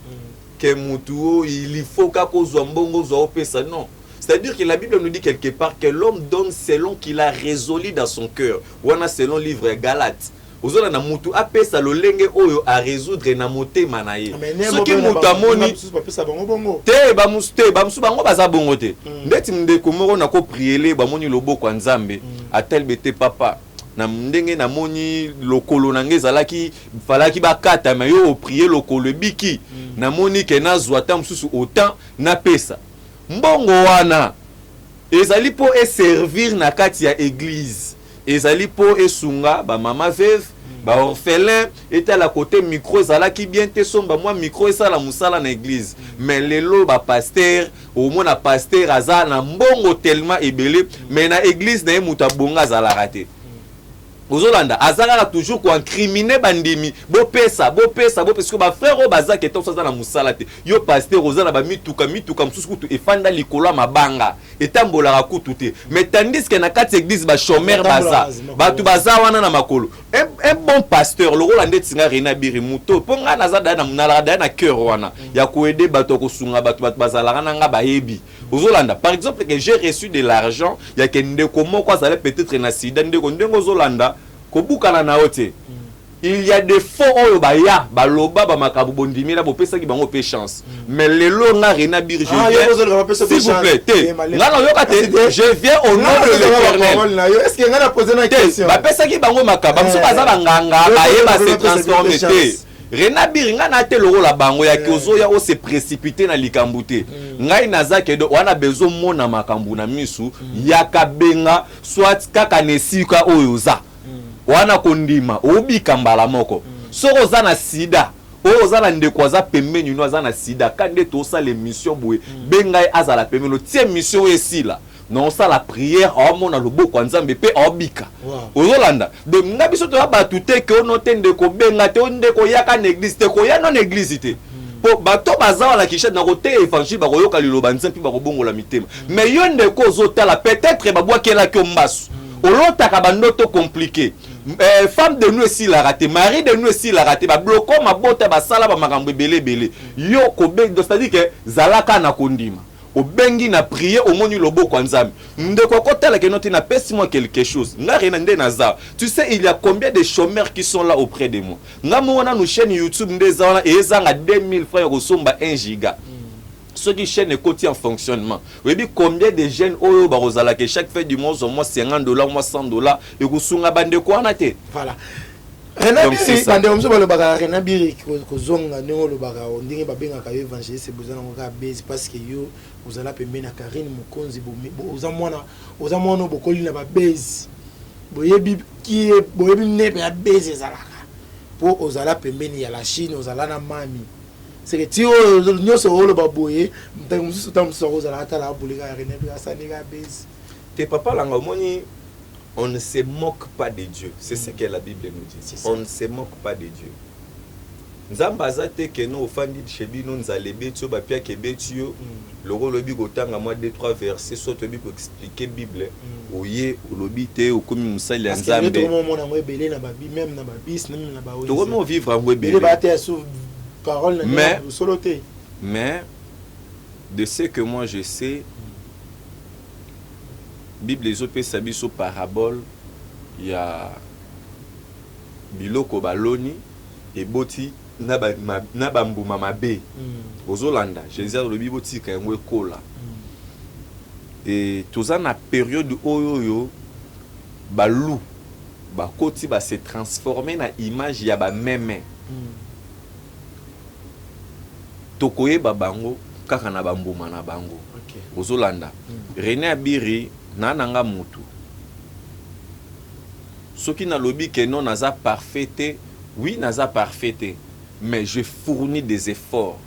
que mutu il faut ka kozwa mbongo zo opesa non. C'est-à-dire que la Bible nous dit quelque part que l'homme donne selon qu'il a résolu dans son cœur. Ou on a selon le livre Galates. Aux autres, na mutu apesa lo lenge oyo a résoudre na motema na ye. Ce qui mutu amoni te bamusu bango baza bongo te. Ndeti ndeko moko na ko prier ba moni loboko ya Nzambe atel bete papa. Na ndenge na moni lokolo na ngezalaki falaki bakata mais yo prier lokolo biki. Na moni ke na zwata mususu autant na pesa. Mbongo wana ezali po servir na kati ya église ezali po esunga ba mama veuve ba orphelin eta la côté micro ezalaki bien te somba moi micro esala musala na église mais lelo ba pasteur au moins na pasteur aza na mbongo tellement ebele mais na église na muta bonga zala raté Ozolanda azala toujours ko incriminer bandimi bo pesa parce que ba frère baza ke to ça na musala te yo pasteur ozala ba mituka msusu kutu efanda likolo mabanga etambola kutu te mais tandis que na kati église ba chômeur baza batu baza wana na makolo un bon pasteur le rôle ndeti nga René Abiri muto ponga nazada na munala na cœur wana ya ko aider bato ko sunga batu bazala nga ba yebi Ozolanda par exemple que j'ai reçu de l'argent ya ke ndeko moko azala peut-être na sida ndeko Ozolanda kobukana na ote il y a des faux oyo baya baloba ba makabu bondimi la bopesa ki bango pe chance mais lelo nga René Abiri s'il vous plaît nga na yoka te je viens au nom de l'Éternel est-ce que nga na poser na question ba pesa ki bango makaba mso baza banganga baye ba se transformer te René Abiri nga na te loro la bango ya kozo ya o se précipiter na likambu te ngai naza ke do wana bezo mona makambu na misu ya kabenga soit kaka nesika oyo za wana kondima obika mbala moko soko za na sida oza na ndeko za pembeni no za na sida kande to sa l'émission boye bengai azala pembeni tie mission esila non ça la prière o mona loboko Nzambe pe obika ozolanda donc ngabiso to ba tuté ke ono te ndeko benga te ndeko yaka na église te ko ya non église te po bato baza la kisha na kote évangile ba koyoka liloba Nzambe ba kobongola mitema mais yo ndeko ozotala peut-être ba bwakela ke mbasu olotaka bandoto compliqué femme de nous aussi la raté mari de nous aussi la raté ba bloko mabota ba sala ba makambo belé yo ko be c'est-à-dire que zalaka na kondima obengi na prier au moni loboko Nzambe ndeko kotala ke noti na pesi moi quelque chose nga rena nde naza tu sais il y a combien de chômeurs qui sont là auprès de moi nga mona nous chaîne YouTube ndeza wana ezanga 2000 francs kosomba 1 giga ceux qui chaîne côté en fonctionnement. Vous voyez combien de jeunes oyo barozala que chaque fin du mois au moins $50 au moins $100 et kusunga bande ko anate. Voilà. René Abiri bande omso balo baka René Abiri ko zonga nengo lo baka ndinge babenga ka évangéliste bozana ngoka base parce que yo ozala pembeni na Karine Mukonzi oza mwana bokoli na ba base. Boyebi ki boyebi nepe ya base ezalaka. Po ozala pembeni ya la Chine ozala na mami. C'est que tu as solo baboye musu tam soro za ata la bolika René Abiri asaniga base tes papa langa moni on ne se moque pas de Dieu c'est ce que la Bible nous dit on ne se moque pas de Dieu nzambe aza te ke no ofandi chez bino nzala ebeti yo bapiaka ebeti yo loko olobi kotanga mwa 2-3 versets so toyebi koexplike bible oye olobi te okomi mosali ya nzambe tokomi ovivre yango ebele mais de ce que moi je sais bible ezopesa biso parabole ya biloko baloni eboti na bambuma mabe ozolanda Jésus alobi botika yango ekola et toza na période oyo balu bakoti ba se transformer na image ya ba meme tokoyeba bango kaka na bambuma na bango ozolanda René Abiri nananga mutu soki nalobi ke non naza parfait oui naza parfait mais je fournis des efforts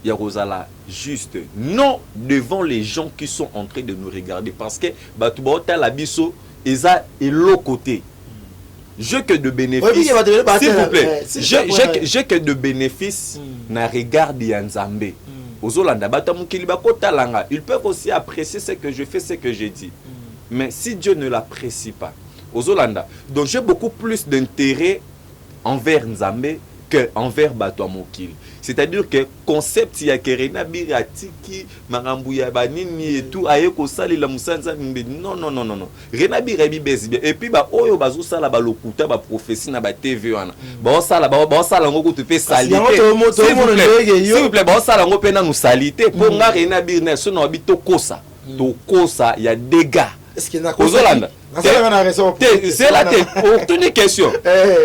ya kozala juste non devant les gens qui sont en train de nous regarder parce que batu baotala biso eza eloko te j'ai que de bénéfices s'il vous plaît j'ai que de bénéfices na regard ya Nzambe ozolanda bata mukili bakotalanga ils peuvent aussi apprécier ce que je fais ce que je dis mais si Dieu ne l'apprécie pas ozolanda donc j'ai beaucoup plus d'intérêt envers Nzambe que envers bato mokili c'est-à-dire que concept ya René Abiri atiki makambu ya banini et tout aye ko sali la musanza non René Abiri bibezi bien et puis ba oyo bazo sala ba lokuta ba prophétie na ba TV wana ba sala ngo ko te salité s'il vous plaît ba sala ngo pena nous salité pour nga René Abiri na so no bito kosa to kosa ya dégâts est-ce qu'il y a kozolanda c'est là une question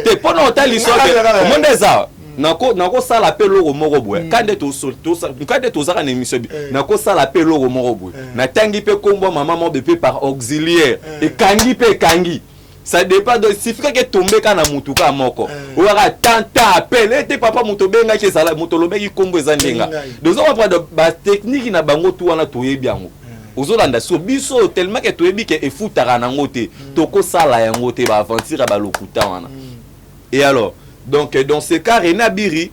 te pona otali soke monde eza nako sala pe loko moko boye kande to zaka na émission nako sala pe loko moko boye na tangi pe kombo mama mo pe par auxiliaire et kangi ça dépend de si frère que tomber kana mutuka moko ouara tanta appel te papa muto benga ke sala muto lobeki kombo ezandenga donc on va de ba technique na bango tu wana toyebi yango ozolanda so biso tellement que toyebi ke efutaka nango te toko sala yango te ba aventure ba lokuta wana et alors donc dans ce cas René Abiri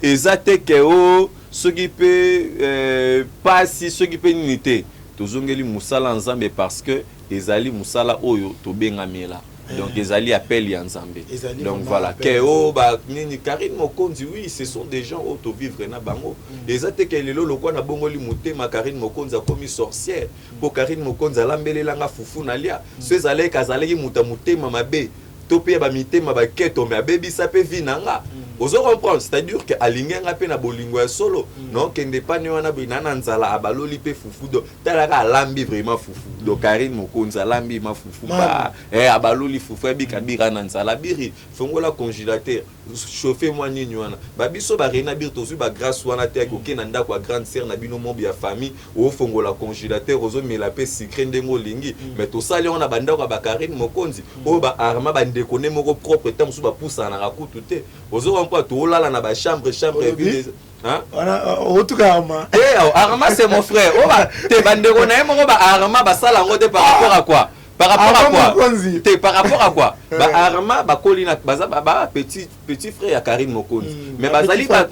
ezate ke o ce qui peut pas si ce qui peut unité tozongeli musala Nzambe parce que ezali musala oyo to bengamela donc ezali appel ya Nzambe donc voilà ke o ba nini Karine Mokonzi oui ce sont des gens auto vivre na bango ezate ke lelo lokwa na bongoli mutema Karine Mokonzi akomi sorcière pour Karine Mokonzi alambelelanga fufu na lia so ezale kazaleki mutema mabe topé ba mitema ba keto mais baby ça peut vinanga ozo comprendre c'est-à-dire que alingenga pe na bolingo ya solo non kende pa ni wana binana nzala abaloli pe fufu do talaka alambi vraiment fufu do Karine Mokonzi alambi ma fufu ba abaloli fufu bi kabira na nzala biri fongola congélateur chauffer moi nini wana ba biso ba René Abiri tozu ba grâce wana te ko kena ndako grande sœur na bino mombi ya famille o fongola congélateur ozo mela pe secret ndengo lingi mais to sali wana bandako ba Karine Mokonzi o ba arma ba ndekone moko propre temps sous ba poussa na rakutu te ozo on peut tout là na ba chambre vide hein Arma Arma c'est mon frère o ba te bandeko na moko ba Arma ba sala ngote par rapport à quoi par rapport à quoi ba Arma ba kolina baza ba petit frère ya Karine Mokonzi mais bazali ba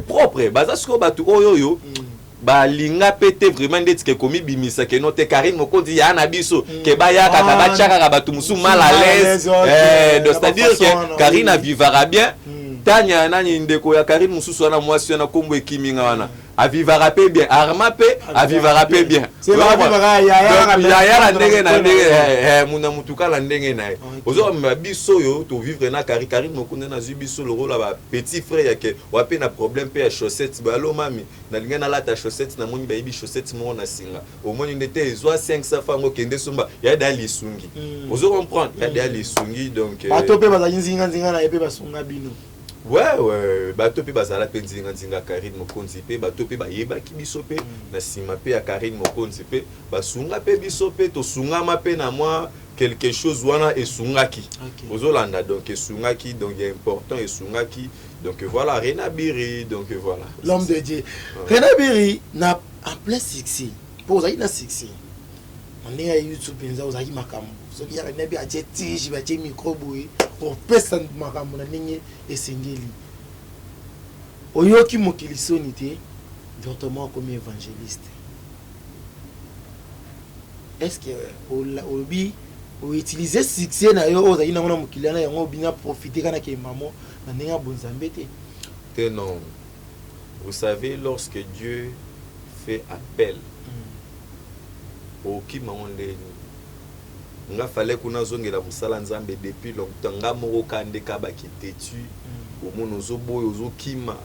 propre baza siko ba tu oyo ba linga pété vraiment ndeti ke komi bimisa ke note Karine Mokonzi ya na biso ke ba ya kaka ba chaka ba tu musu mal à l'aise donc c'est-à-dire que Karine vivra bien tanya nani ndeko ya Karine mususu wana mwasi na kombo ekiminga wana avivra pe bien Arma pe avivra pe bien c'est va vivra ya ndenge na ndenge muna mutuka la ndenge na ozo biso yo to vivre na Karine Mokonzi na biso le rôle ba petit frère ya ke wa pe na problème pe ya chaussette ba lo mami na linga na la ta chaussette na moni ba yibi chaussette mo na singa au moni ndete ezwa 500 francs kende somba ya dali sungi ozo comprendre ya dali sungi donc ba to pe ba za nzinga na ebe ba sunga bino ouais bato pe bazala pe nzinga Karine Mokonzi pe bato pe bayeba ki biso pe na sima pe ya Karine Mokonzi pe basunga pe biso pe to sungama pe na moi quelque chose wana esungaki ozolanda donc esungaki donc il est important esungaki donc voilà René Abiri donc voilà l'homme de Dieu René Abiri na en plein succès pour ça il a succès on est à YouTube penza ozaki makambo so ya René Abiri a tige ba micro boy pour pesa makambo na ndenge esengeli oyoki mokili soni te directement comme évangéliste. Est-ce que obi o utiliser succès na yo ozali na mokili na yango bina profiter kana ke mamo na ndenge bonzambe te? Non. Vous savez, lorsque Dieu fait appel au qui m'a nga fallait qu'on a zonge la musala nzambe depuis longtemps nga moko kande kaba ki tetu au mono zo boyo zo kima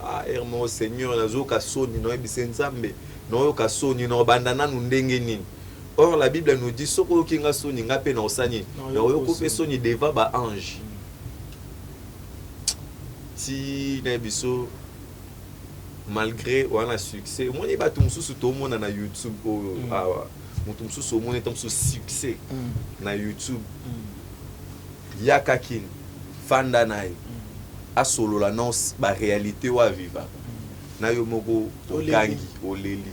mon Seigneur na zo ka soni no ebise nzambe no ka soni no bandana nu ndenge nini. Or la Bible nous dit soko ki nga soni nga pe na osani no yo ko pe soni devant ba ange si na biso malgré on a succès moi ni ba tout mususu to mona na YouTube mutu mususu omona etam so succès na YouTube yakakin fanda naye asolola non ba réalité wa viva na yo moko ogangi oleli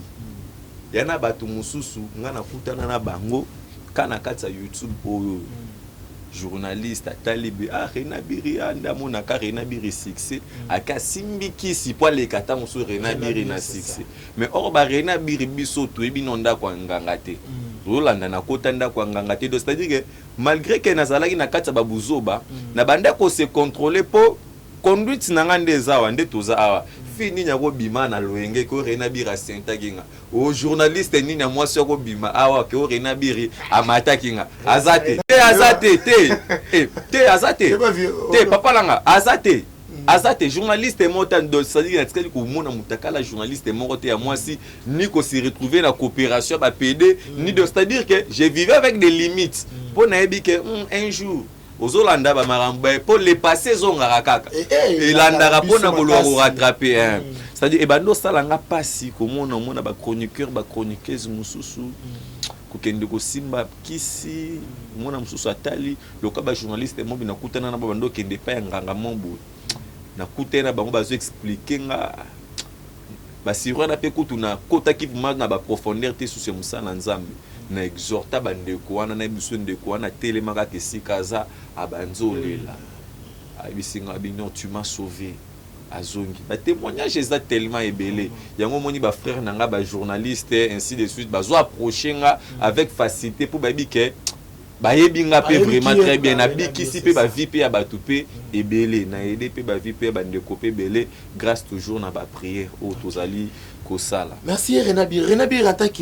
yana batu mususu nga nakutana na bango kana kati ya YouTube oyo journaliste atalibi Rena Biri anda mona ka Rena Biri succès aka simbikisi po le kata musu Rena Biri na succès mais or ba Rena Biri biso to ebinonda kwa nganga te rolanda na kota nda kwa nganga te c'est-à-dire que malgré que nazalaki na kati ba buzoba na banda ko se contrôler po conduite na ngande zawa nde toza awa fini nyako bima na loenge ko Rena Biri senta kinga o journaliste ni na mwasi ko bima awa ko Rena Biri amata kinga azate te papa langa azate journaliste montant de c'est-à-dire que ko mona mutakala journaliste morote ya mwasi ni ko se retrouver na coopération ba PD ni de c'est-à-dire que je vivais avec des limites pour na ebi que un jour ozolanda ba maramba pour les passer zonga kaka et landa pour na ko rattraper c'est-à-dire ebando salanga pasi ko mona ba chroniqueur ba chroniqueuse mususu kokende ko simba kisi mona mususu atali loka ba journaliste mo bina kutana na bando kende pa nganga mombo na kutena bango bazo expliquer nga ba sirwa na pe kutu na kota ki na ba profondeur te sous ce musana nzambe na exhorta bandeko wana na biso ndeko wana telemaka ke sikaza abanzolela abisinga bino tu m'as sauvé azongi ba témoignage eza tellement ebelé yango moni ba frère nanga ba journaliste ainsi de suite bazo approcher nga avec facilité pour babi ke ba yebinga pe vraiment très bien na bikisi pe ba vie pe ya batu pe ebelé na aider pe ba vie pe ba ndeko pe belé grâce toujours na ba prière au tozali kosala. Merci Rena Biri attaque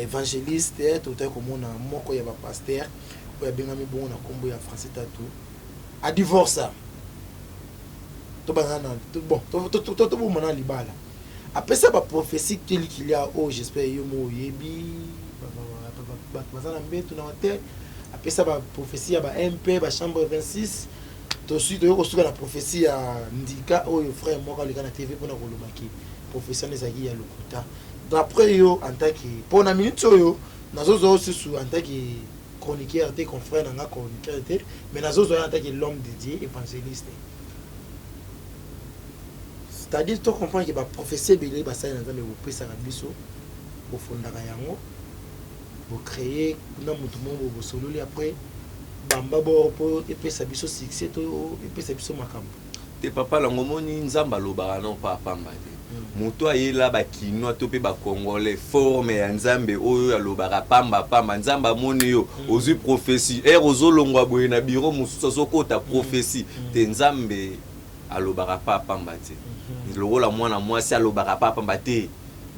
évangéliste tout à comme on a moko ya ba pasteur ya bengami bon na kombo ya français tatu a divorce to banana bon to bon mana libala après ça ba prophétie qu'il y a oh j'espère yo mo yebi ba bazana mbetu na hotel après ça ba prophétie ya ba MP ba chambre 26 to suite yo ko suka na prophétie ya ndika oyo frère moko le kana TV pona ko lobaki professeur nezaki ya lokuta d'après yo en tant que pour na minute yo nazozo aussi sous en tant que chroniqueur te confrère na chroniqueur te mais nazozo en tant que l'homme dédié évangéliste. C'est-à-dire tu comprends que ba professeur belé ba ça na nzambe bo pesa na biso bo fondaka yango bo créer na mutu mo bo sololi après bamba bo po epesa biso succès to epesa biso makambo te papa lango moni nzamba lobaka non pa pamba te moto ayela ba kino to pe ba congolais forme ya nzambe oyo alobaka pamba nzamba moni yo ozu prophétie ozolongwa boye na bureau mususu sokota prophétie te nzambe alobaka pa pamba te lokola mwana mwasi alobaka pa pamba te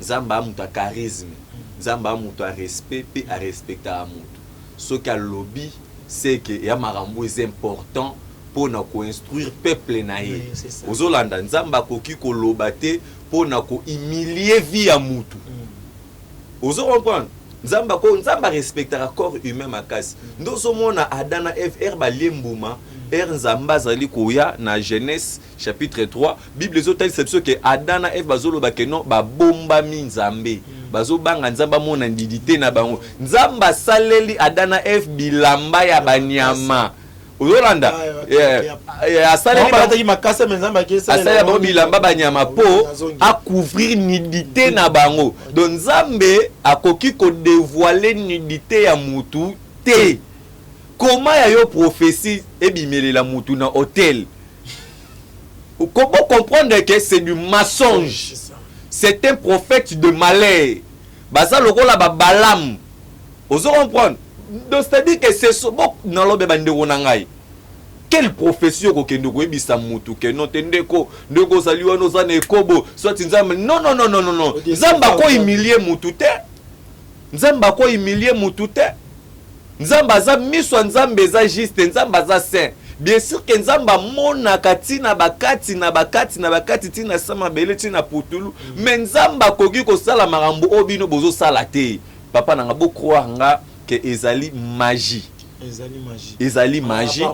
nzamba amuta charisme nzamba amuta respect pe a respecta amutu soki alobi c'est que ya marambo est important pour na ko instruire peuple na ye ozolanda nzamba koki koloba te pour na ko humilier vie ya mutu ozo comprendre nzamba respectera corps humain makasi ndozo mona adana fr balembuma nzamba zali koya na Genèse chapitre 3 Bible zotali c'est que adana f bazoloba ke non ba bomba mi nzambe bazobanga nzamba mona ndidité na bango nzamba saleli adana f bilamba ya banyama Yolanda asaleli makasa menzamba kesa asala ba bilamba banyama po a couvrir nudité na bango donc nzambe akoki ko dévoiler nudité ya mutu te comment ya yo prophétie ebimelela mutu na hôtel. Comment comprendre que c'est du mensonge? C'est un prophète de malheur. Baza lokola ba Balaam. Vous comprendre? Donc c'est-à-dire que c'est so bon dans l'obe bandeko na ngai. Quelle prophétie ko kendo ko ebisa mutu ke no tendeko ndeko saliwa no za ne kobo soit nzamba non. Nzamba ko humilier mutu te. Nzamba ko humilier mutu te. Nzamba za miswa nzambe za juste nzamba za saint. Bien sûr que nzamba mona katina bakati tina sama bele tina putulu mais nzamba kogi ko sala marambo obino bozo sala te. Papa nanga bo croire nga que ezali magie. Ezali magie.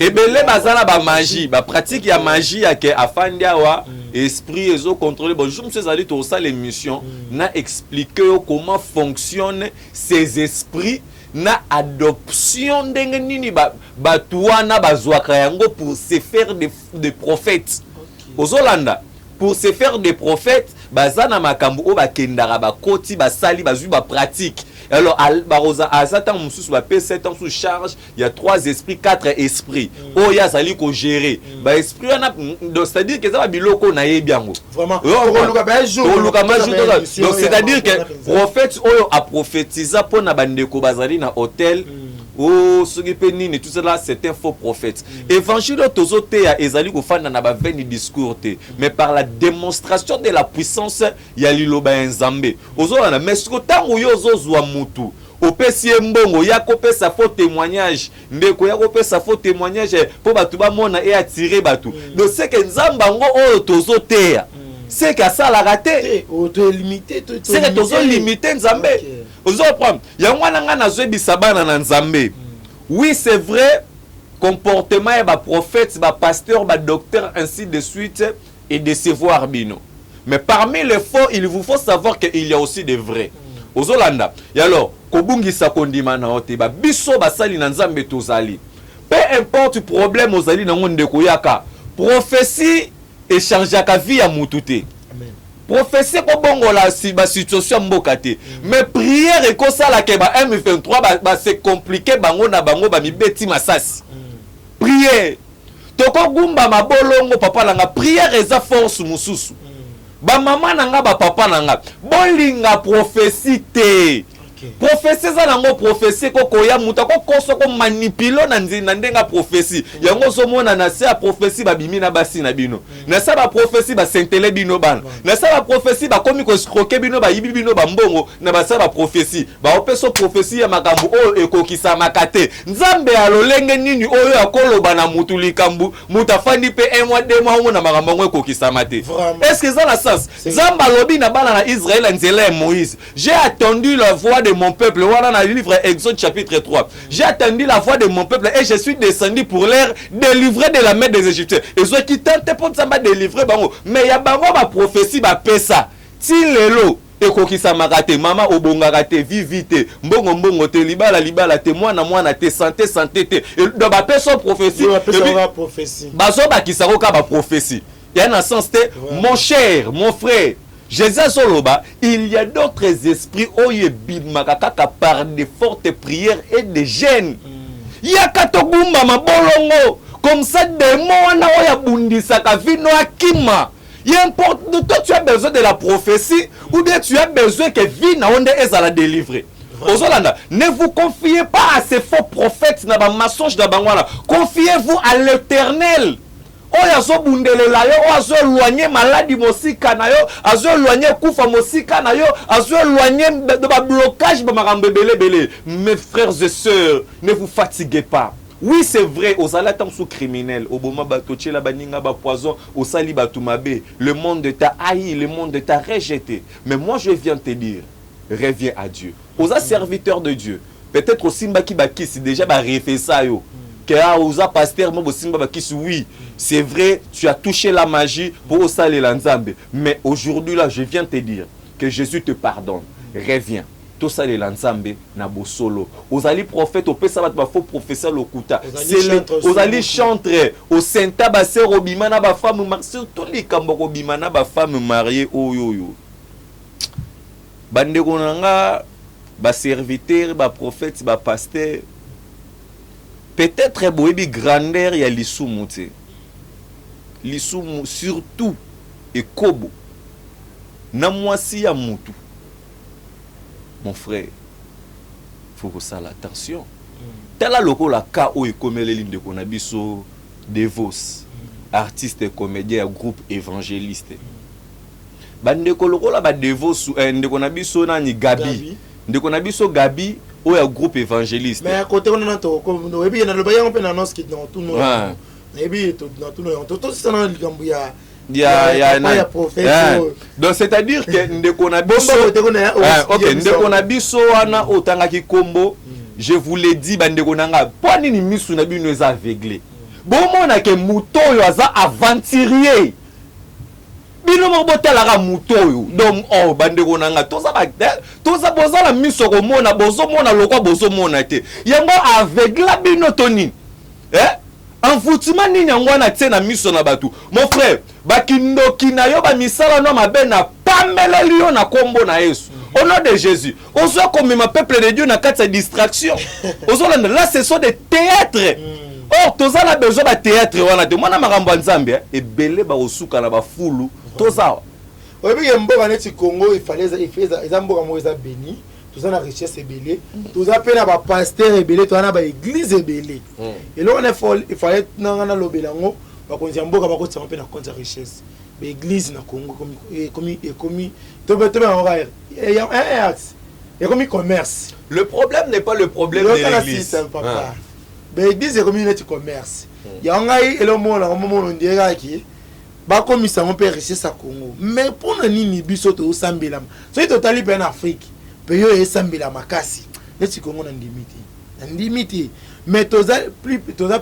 Ebele bazala ba magie, ba pratique ya magie ya ke afandi awa esprit ezo contrôler. Bon, je me suis allé tout ça l'émission na expliquer comment fonctionnent ces esprits na adoption ndenge nini batuana bazwaka yango pour se faire des prophètes. Ozolanda pour se faire des prophètes bazana makambo o bakendara bakoti basali bazui ba pratique. Alors baroza azata mususu ba P7 ans sous charge, il y a 3 esprits, 4 esprits. Oh ya zali ko gérer. Ba esprit na donc c'est-à-dire que ça ba biloko na yebiango. Vraiment. Donc c'est-à-dire que prophète oyo a prophétisé pour na bandeko bazali na hôtel. Oh, ce qui peut nini tout cela c'est un faux prophète. Évangile tozote ya ezali ko fanda na ba veni discours te, mais par la démonstration de la puissance ya liloba nzambe. Ozona mais ce que tango yo zozwa mutu. Opesi mbongo ya kopesa faux témoignage, ndeko ya kopesa faux témoignage pour batu ba mona et attirer batu. Donc c'est que nzamba ngo oyo tozote ya. C'est que ça la raté. Auto-limité, c'est que tozo limité nzambe. Ozo prendre. Ya mwana nga na zwebisa bana na nzambe. Oui, c'est vrai. Comportement et ba prophète, ba pasteur, ba docteur ainsi de suite et de savoir bino. Mais parmi les faux, il vous faut savoir qu'il y a aussi des vrais. Ozolanda. Et alors, kobungisa kondima na ote ba biso basali na nzambe tozali. Peu importe problème ozali na monde koyaka. Prophétie échangeaka vie ya mututé. Prophétie ko bongola si ba situation mboka te. Mais prière e ko sala ke ba M23 ba c'est compliqué bango na bango ba mibeti masasi. Prière. Toko gumba mabolongo papa nanga prière eza force mususu. Ba mama nanga ba papa nanga bolinga prophétie te. Prophétie za nango prophétie ko koya muta ko koso ko manipilo na ndenga prophétie yango so mona na se a prophétie ba bimi na basi na bino na sa ba prophétie ba sentele bino bana na sa ba prophétie ba komi ko scroquer bino ba yibi bino ba mbongo na ba sa ba prophétie ba opeso prophétie ya makambu o ekokisa makate nzambe alolenge nini oyo akoloba na mutu likambu mutafandi pe 1 mois 2 mois na makambo ngo ekokisa mate. Est-ce que ça la sens nzamba lobi na bana na Israël nzela Moïse j'ai attendu la voix de mon peuple. Voilà dans le livre Exode chapitre 3. J'ai attendu la voix de mon peuple et je suis descendu pour leur délivrer de la main des Égyptiens. Et ceux qui tentent pour ça délivrer bango. Mais il y a bango ma prophétie ba pesa. Ti lelo ekokisa makate mama obongaka te vivite mbongo te libala te mwana te santé te. Et dans ba pesa prophétie. Bazo ba kisako ka ba prophétie. Il y a un sens te mon cher, mon frère. Jésus Soloba, il y a d'autres esprits makaka par des fortes prières et des jeûnes. Il y a katogumba mabolongo comme ça démon na oya bundisa ka vino akima. Il importe toi tu as besoin de la prophétie ou bien tu as besoin que vina onde ezala délivrer. Ozolanda, ne vous confiez pas à ces faux prophètes na ba mensonge na bangwana. Confiez-vous à l'Éternel. Oyo azobundelela yo azo éloigner maladie mosika na yo azo éloigner kufa mosika na yo azo éloigner de ba blocage ba makambo belé. Mes frères et sœurs, ne vous fatiguez pas. Oui, c'est vrai, aux alatans sous criminels, au boma batoche la baninga ba poison, au sali batumabe, le monde t'a haï, le monde t'a rejeté. Mais moi je viens te dire, reviens à Dieu. Aux serviteurs de Dieu, peut-être au simba ki bakisi déjà ba refait ça yo. Oza pasteur mo simba bakisi oui, c'est vrai, tu as touché la magie pour osaler l'anzambe, mais aujourd'hui là, je viens te dire que Jésus te pardonne. Reviens. Tout ça les l'anzambe na bosolo. Ozali prophète au pesa ba faux professeur lokuta. C'est ozali chantre au senta ba sœur obimana ba femme mariée, surtout les kambo obimana ba femme mariée oyoyo. Bande konanga ba serviteur, ba prophète, ba pasteur peut-être boyebi grandeur ya lisumu te lisumu surtout ekobo na mwasi ya mutu mon frère faut que ça l'attention tala lokola ka o ekomeleli ndeko na biso Devos artiste comédien groupe évangéliste bandeko lokola ba Devos ndeko na biso nani Gabi ndeko na biso Gabi o ya groupe évangéliste mais à côté on a to ko ebi na loba yango pe na annonce qui dans tout non ebi to dans tout non to ça na likambu ya donc c'est-à-dire que ndeko na biso OK ndeko na biso wana otangaki kombo je vous l'ai dit bandeko nanga po nini misu na bino eza aveuglé bomona ke mutoyo aza aventurier bino mobotelaka mutoyo donc oh bandeko nanga toza boza la miso komona bozomona lokwa bozomona te yango aveugla bino toni envoûtement nini yango na tie na miso na batu mon frère bakindoki na yo ba misala no mabe na pameleli yo na kombo na Yesu au nom de Jésus ozo comme ma peuple de Dieu na kati ya distraction ozo là ce sont des théâtres oh toza na besoin ba théâtre wana te mwana makambo nzambe ebele ba osuka na ba fulu toza oyebi ke mboka neti Congo eza mboka mo eza béni toza na richesse ebele toza pe na ba pasteur ebele toza na ba église ebele eloko na il fallait na lobelango ba konzi mboka ba kotsama pe na compte richesse ba église na Congo comme to comme commerce. Le problème n'est pas le problème de l'église. ba église est comme une commerce ya ngai elo mona moment ndira ki ba komisa mon père richesse à Congo mais pour nini biso to sambela so totali pe en Afrique pays est sambela makasi neti Congo na ndimiti mais toza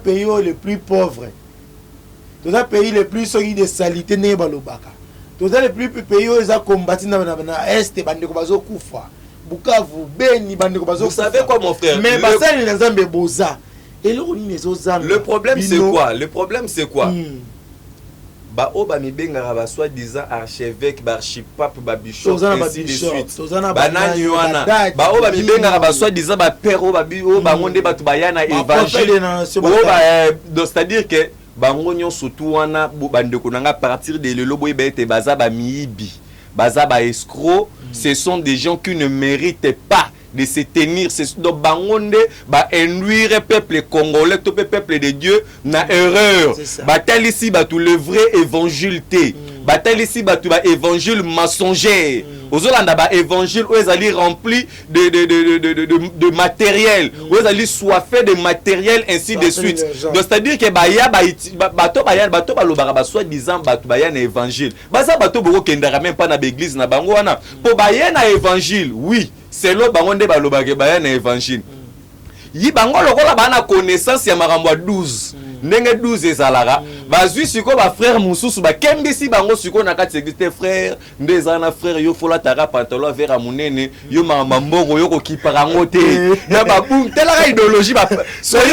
pays les plus pauvres toza pays les plus solides de salité ne balobaka toza les plus pays ils a combattu na est bandeko bazo kufa Bukavu Beni bandeko bazo. Vous savez quoi mon frère? Mais basa ni nzambe boza le problème c'est quoi? Le problème c'est quoi? Ba o ba mibenga ba soi-disant archevêque ba archipape ba bishop ainsi de suite ba nani wana ba o ba mibenga ba soi-disant ba père o ba ngonde ba tubayana évangile o ba c'est-à-dire que bango nyonso tu wana bandeko nanga partir de lelo boy bete baza ba miibi baza ba escroc ce sont des gens qui ne méritent pas de se tenir donc bangonde ba induire peuple congolais tout peuple de Dieu na erreur bataille ici ba tout le vrai évangile té bataille ici ba tout ba évangile mensonger ozolanda ba évangile où ils allaient rempli de matériel où ils allaient soifé de matériel ainsi de suite donc c'est-à-dire que ba ya bato ba lobaka ba soi-disant ba tout ba ya na évangile baza bato boko kendara même pas na église na bango wana po ba ya na évangile oui c'est lo bangonde balobake baya na évangile yi bango lokola bana connaissance ya makambo 12 ndenge 12 ezalaka bazwi siko ba frère mususu ba kembisi bango siko na kati église frère ndeza na frère yo fola tara pantalon vers munene yo mama mbongo yo ko kipaka ngote na babu telaka idéologie ba so yo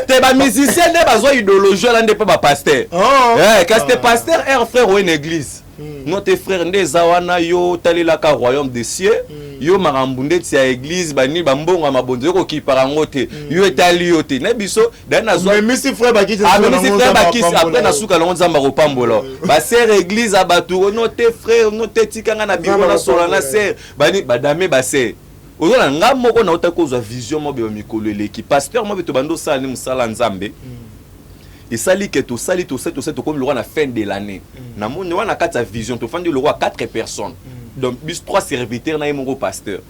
te ba musicien ne bazwa idéologie la nde pa ba pasteur quand c'est pasteur un frère ou une église notre frère ndeza wana yo talelaka royaume des cieux yo marambunde tia église bani bambongo mabonzo yo kokipara ngote yo etali yo te na biso dana zo misi frère bakisi après na suka longo nzamba kopambola ba sœur église abatu notre frère notre tikanga na biro na sola na sœur bani badame ba sœur ozola nga moko na utakozwa vision mobe mikolo eleki pasteur mobe to bando sala ni musala nzambe et sali que tout sali tout c'est comme le roi à la fin de l'année na mon on a quatre vision to fandi le roi 4 personnes donc bis 3 serviteurs na mon pasteur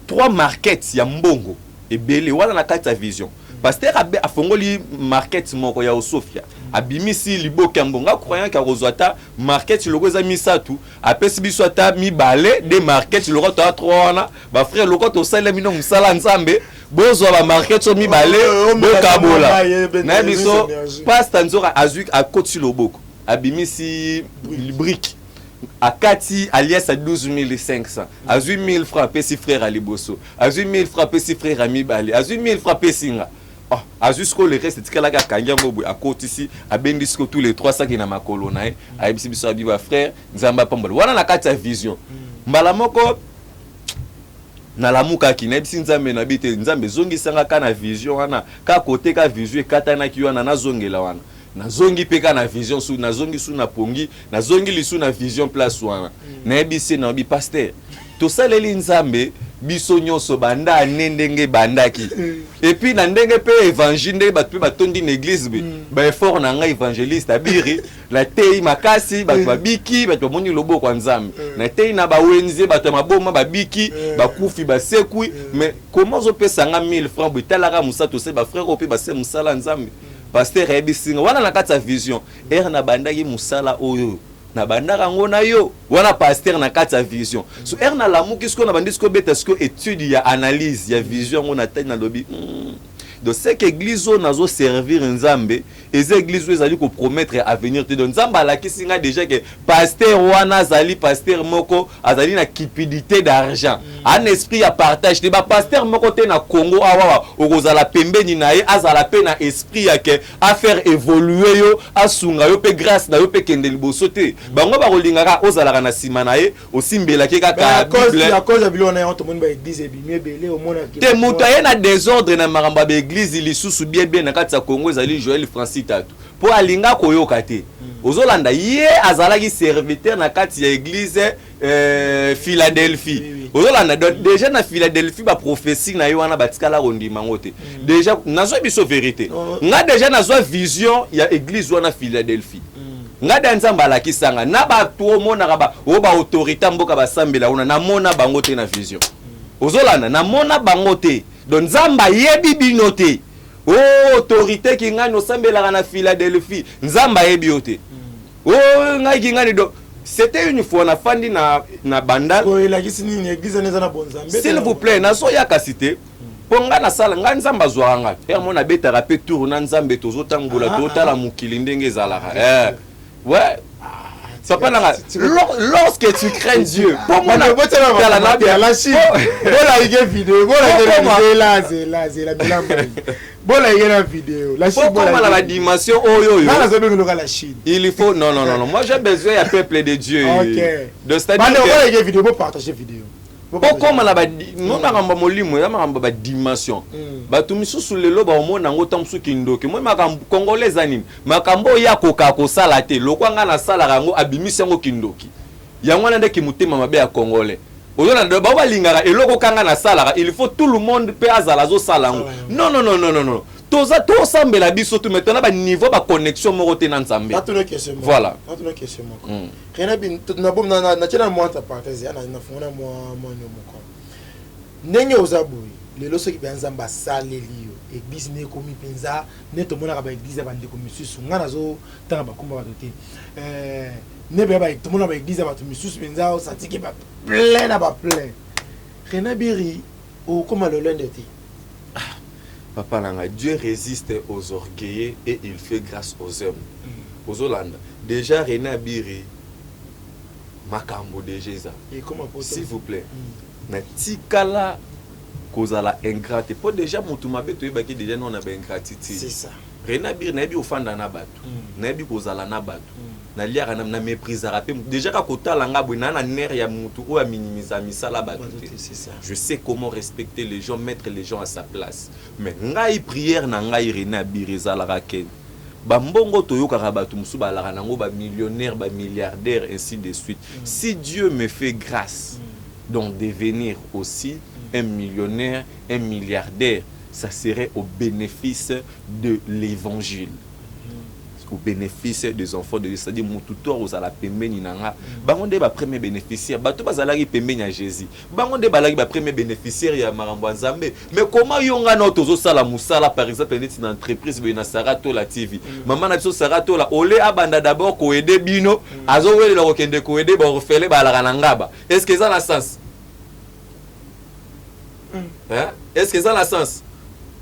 3 markets ya mbongo et belé wana na quatre vision pasteur a fongoli market moko ya Sofia abimisi liboka mbonga croyant ka rozwata market logo za misatu apesi biso ata mi balé des markets le roi to 3 wana ba frère le roi to sala mino musala nzambe bozo ba market so mi balé bokabola na biso pasteur nzora azuk a koti loboko abimisi brique akati alias à 12500 à 8000 francs pesi frère Ali Bosso à 8000 francs pesi frère Ami Balé à 8000 francs pesi nga à jusqu'au le reste c'est kala kanga mobu à côté ici à bendisco tous les 3 sacs na makolo na a bisi biso abiba frère nzamba pambolo wana na kati ya vision mbala moko na lamuka ki na bisi nzambe na bite nzambe zongisanga ka na vision wana ka kote ka vision ekatana ki wana na zongela wana na zongi peka na vision su na zongi su na pongi na zongi lisu na vision place wana na bisi na bi pasteur to saleli nzambe biso nyonso banda ndenge bandaki et puis na ndenge pe évangile ndenge batu batondi na église ba effort na nga évangéliste abiri la tei makasi batu babiki batu moni lobo kwa nzambe na tei na bawenze batu maboma babiki bakufi basekui mais comment zo pesa nga 1000 francs betalaka musato se ba frère ope base musala nzambe pasteur ebisinga wana na kati ya vision na bandaki musala oyo na bandaka ngona yo wana pasteur na kati ya vision so na lamuki siko na bandisiko beta siko étude ya analyse ya vision ngona tani na lobi donc c'est que église nazo servir nzambe et église ezali ko promettre avenir te donc nzambe alakisi nga déjà que pasteur wana azali pasteur moko azali na cupidité d'argent un esprit ya partage te ba pasteur moko te na Congo awa okozala pembeni na ye azala pe na esprit ya ke a faire évoluer yo asunga yo pe grâce na yo pe kende liboso te bango ba kolingaka ozalaka na sima na ye osimbela ke kaka bible à cause de bilona on to moni ba église ebimé belé au mona te muto ye na désordre na maramba ba église lisusu bien na kati ya Congo ezali Joël Francis Tatu po alinga koyoka te ozolanda ye azalaki serviteur na kati ya église Philadelphie ozolanda déjà na Philadelphie ba prophétie na yo wana batikala rondima ngote déjà nazo biso vérité nga déjà nazo vision ya église wana Philadelphie nga da nzamba la kisanga na ba to mona ba o ba autorité mboka basambela ona na mona bango te na vision ozolanda na mona bango te donc nzamba yebi binote autorité qui ngani osambela na Philadelphie nzamba yebi ote ngai ngani do c'était une fois na fandi na banda s'il vous plaît na so ya kasite ponga na sala ngani nzamba zwanga mona betara pe tour na nzambe tozotangola totala mukili ndenge ezalaka ouais papa nanga lorsque tu crains Dieu pour moi na botela na bien la Chine bola ige vidéo bola la bilamba bola ige na vidéo la Chine bola la dimension oyo na zo bengo la Chine il faut non moi j'ai besoin ya peuple de Dieu de c'est-à-dire bola ige vidéo pour partager vidéo comme na ba nona ngamba molimo ya ngamba ba dimension batu misusu lelo ba omona ngo tamsu kindoke moi makambo congolais anini makambo ya koka ko sala te lokwanga na sala rango abimisi ngo kindoki yango na ndeki mutema mabe ya congolais ozona ndo ba balingaka eloko kanga na sala il faut tout le monde pe azala zo sala ngo non toza to sambela biso tu maintenant ba niveau ba connexion moko te na nzambe voilà atuna question moko rien bin na bom na tena mo anta partager na fona mo moko ndenge ozaboyi lelo soki banzamba saleli yo église ne komi penza ne to mona ba église ba ndeko misusu ngana zo tanga ba kumba ba te ne be ba to mona ba église ba to misusu penza o santiki ba plein rien biri o koma le lende te papa nanga Dieu résiste aux orgueilleux et il fait grâce aux hommes aux Hollande déjà René Biri makambo de Jésus s'il vous plaît na tikala kozala ingrate po déjà mutu mabe to yebaki déjà non na ba ingratitude c'est ça René Biri na bi ofanda na batu na bi kozala na batu na liaka na méprise rapé déjà ka kotala ngabwe na nerf ya mutu o minimiser misala batu c'est ça je sais comment respecter les gens mettre les gens à sa place mais ngai prière na ngai René Biri zalaka ken ba mbongo toyoka batu musu balaka nango ba millionnaire ba milliardaire ainsi de suite si Dieu me fait grâce donc devenir aussi un millionnaire un milliardaire ça serait au bénéfice de l'évangile au bénéfice des enfants de Dieu, c'est-à-dire mututor aux ala pembeni nanga bangonde ba premier bénéficiaire bato bazalaki pembeni à Jésus bangonde balaki ba premier bénéficiaire ya marambo nzambe mais comment yonga na tozo sala musala par exemple une entreprise be na Sarato la TV maman na biso Sarato la ole abanda d'abord ko aider bino azo wele la kokende ko aider ba refele ba la ngaba est-ce que ça a sens est-ce que ça a sens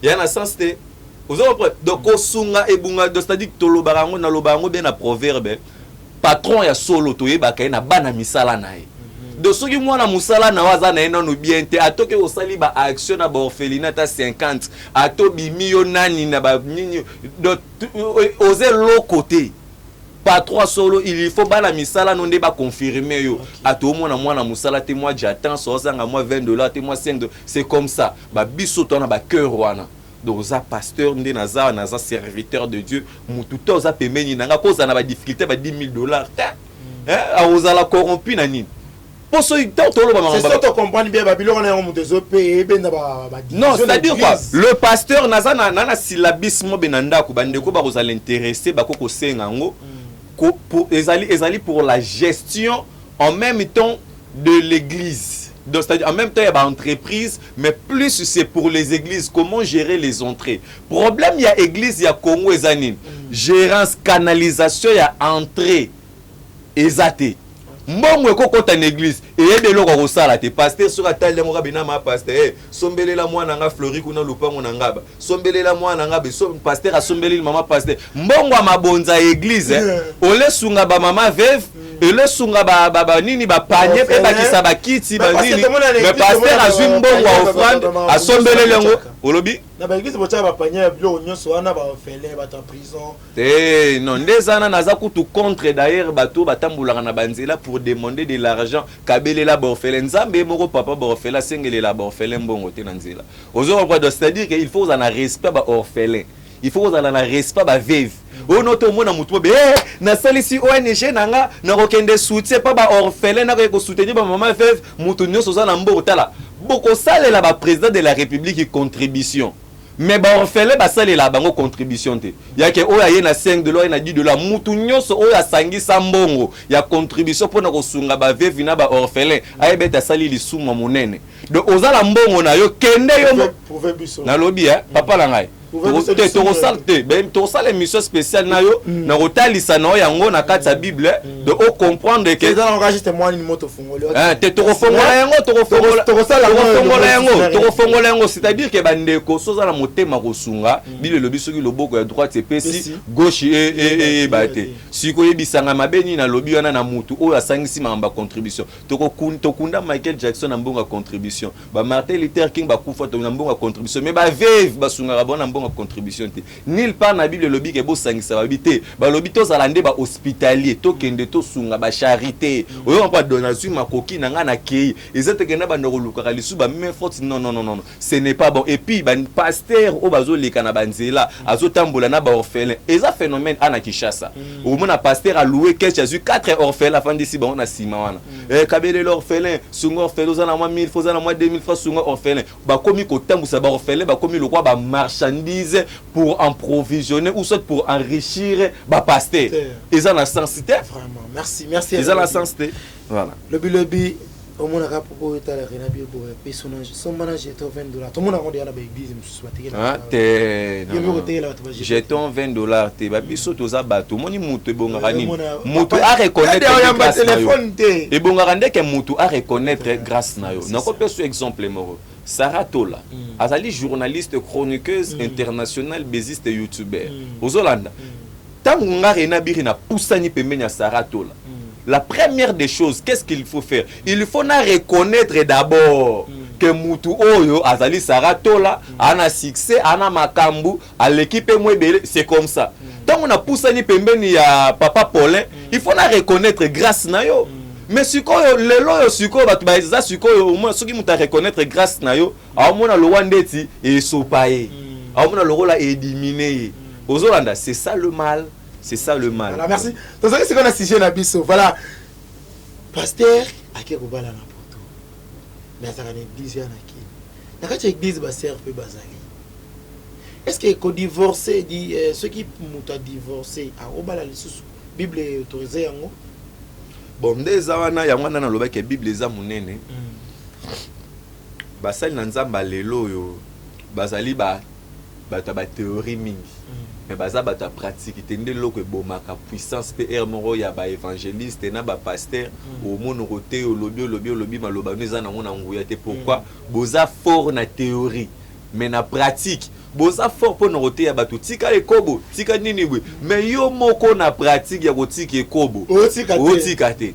il y a un sens te donc osunga ebunga c'est-à-dire tolobaka ngo na lobango bien na proverbe patron ya solo toyebaka na bana misala nae de soki mwana musala na waza na eno bien te atoke osali ba action na ba orphelinat ta 50 ato bimi yo nani na ba nini oser l'autre côté patron solo il faut bana misala non de ba confirmer yo ato mwana musala te moi j'attends so sanga moi $20 te moi $5 c'est comme ça ba biso to na ba cœur wana donc za pasteur ndé naza serviteur de Dieu mutu to za pembeni nanga koza na ba difficulté ba $10,000 a ozala corrompu na nini pour ce temps tout le monde c'est ça tu comprends bien babilo on est en mode payer ben non c'est-à-dire quoi le pasteur naza na syllabisme benanda ko bandeko ba kozala intéressé ba ko senga ngo pour ezali pour la gestion en même temps de l'église. Donc, c'est-à-dire, en même temps, il y a une entreprise, mais plus c'est pour les églises, comment gérer les entrées. Problème, il y a église, il y a Congo et Zanine. Gérance, canalisation, il y a entrée. Exacté. Mbongo ko kota na église et yebelo ko sala te pasteur sur atal le moka bina ma pasteur sombelela mwana nga Flori kuna lupango na ngaba sombelela mwana nga be pasteur a sombeleli mama pasteur mbongo mabonza église ole sunga ba mama veuve ele sunga ba nini ba panier pe ba kisa ba kiti ba nini mais pasteur a zui mbongo offrande a sombeleli ngo olobi na ba église bocha ba panier blo nyonso wana ba ofele ba ta prison non ndezana naza kutu contre d'ailleurs bato batambulaka na banzela pour demander de l'argent kabelela borfele nzambe moko papa borfela sengelela borfele mbongo te na nzela ozo comprendre c'est-à-dire que il faut en respect ba orphelin il faut en respect ba veuve ono to mona mutu be na salisi ONG nanga na kokende soutien pa ba orphelin na ko soutenir ba maman veuve mutu nyonso za na mbo tala boko salela ba président de la république contribution mais ba orphelin ba salela bango contribution te yake oya ye na $5 na $10 mutu nyonso oya sangisa mbongo ya contribution pona ko sunga ba veuve na ba orphelin ayebeta sali lisuma monene donc ozala mbongo na yo kende yo na lobby papa la ngai tosala émission spéciale na yo na kotalisa na yo yango na kati ya bible de o comprendre que tokofongola yango c'est-à-dire que bandeko sozala motema kosunga bible lobi soki loboko ya droite epesi gauche ebate siko yebisanga mabeni na lobi wana na mutu oyo asangisi mamba contribution tokunda Michael Jackson na mbongo contribution ba Martin Luther King bakufa to na mbongo contribution mais ba veuve basunga bona mbongo contribution te nil part na bible lobi ke bo sangisa babité ba lobi to zalande ba hospitalier to kende to sunga ba charité oyo pa donation makoki na nga na kei ezete kenda ba ndokoluka lisu ba même faute non ce n'est pas bon et puis ba pasteur o bazo leka na banzela azotambola na ba orphelin eza phénomène ana Kinshasa au mona pasteur a loué caisse Jésus 4 orphelins afin d'ici ba on a sima wana kabele l'orphelin sunga orphelin za na moi 1000 fois za na moi 2000 fois sunga orphelin ba komi ko tambusa ba orphelin ba komi le quoi ba marchandise pour en provisionner ou soit pour enrichir ba pasteur eza na sensité vraiment merci eza na sensité voilà lobby au monde a pour état la renabi pour personnage son manager $20 tout le monde a rendu à la église jeton $20 te ba biso toza bato moni mutu ebongaka nini mutu a reconnaître téléphone te ebongaka ndeke mutu a reconnaître grâce na yo nakopesa exemple moko Sarah Tola azali journaliste chroniqueuse internationale bassiste youtubeur ozolanda tangu ngare na biri na pusani pembeni ya Sarah Tola. La première des choses, qu'est-ce qu'il faut faire? Il faut reconnaître d'abord que Moutou Oyo, Azali Sarah Tola, ana succès, ana makambu, à l'équipe Mwebele, c'est comme ça. Tant on a poussé ni pembeni ya Papa Paulin, il faut reconnaître grâce na yo. Mais siko lelo yo siko batu ba za siko au moins ceux qui muta reconnaître grâce na yo, au moins le wandeti et sopaye. Au moins le rôle est diminué. Aux Hollandais, c'est ça le mal. C'est ça le mal. Voilà, merci. Donc c'est qu'on a signé na biso. Voilà. Pasteur akekobala na poto. Mais ça kana église ya na ki. Na kati église ba sœur pe bazali. Est-ce que ko divorcer dit ceux qui muta divorcer a obala lisusu Bible autorisé yango? Bon ndeza wana yango na loba ke Bible eza munene. Basali na nzamba lelo yo bazali ba théorie mingi. Mais baza bata pratique tende loko bomaka puissance PR moro ya ba évangéliste na ba pasteur au monde roté au lobby maloba neza na ngona nguya te pourquoi boza fort na théorie mais na pratique boza fort pour na roté ya batu tika ekobo tika nini bwe mais yo moko na pratique ya kotika ekobo o tika te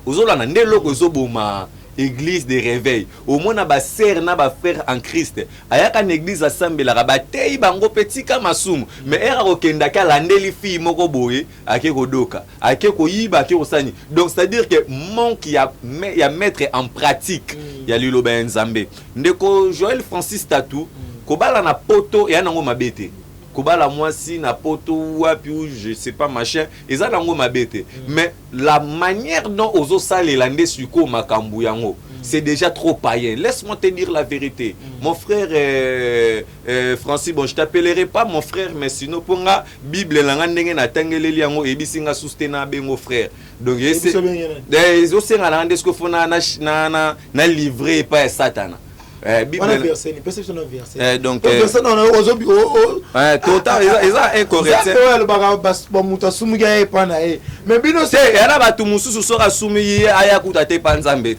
ozola na nde loko ezoboma église de réveil au moins na ba sœur na ba frère en Christ ayaka na église assemblera ba tei bango petit kama sumu mais era kokenda ka landeli fille moko boye ake kodoka ake koyiba ake kosani donc c'est à dire que manque ya mettre en pratique ya liloba nzambe ndeko Joël Francis Tatou kobala na poto ya nango mabete kobala mwasi na poto wapi ou je sais pas machin eza nango mabete mais la manière dont ozo sale lande suko makambu yango c'est déjà trop païen. Laisse-moi te dire la vérité. Mon frère Francis, bon, je t'appellerai pas mon frère, mais sinon pour la Bible, la ngandenge na tangele liango et bisinga sustena bengo frère. Donc c'est des aussi na ce que faut na livrer pas Satan. Bible verset, ni perception de verset. Donc personne on a ozobi total ils incorrect. Le baga ba muta sumuga e pana e. Mais bino c'est yana batu mususu sora sumi aya kutate panzambe.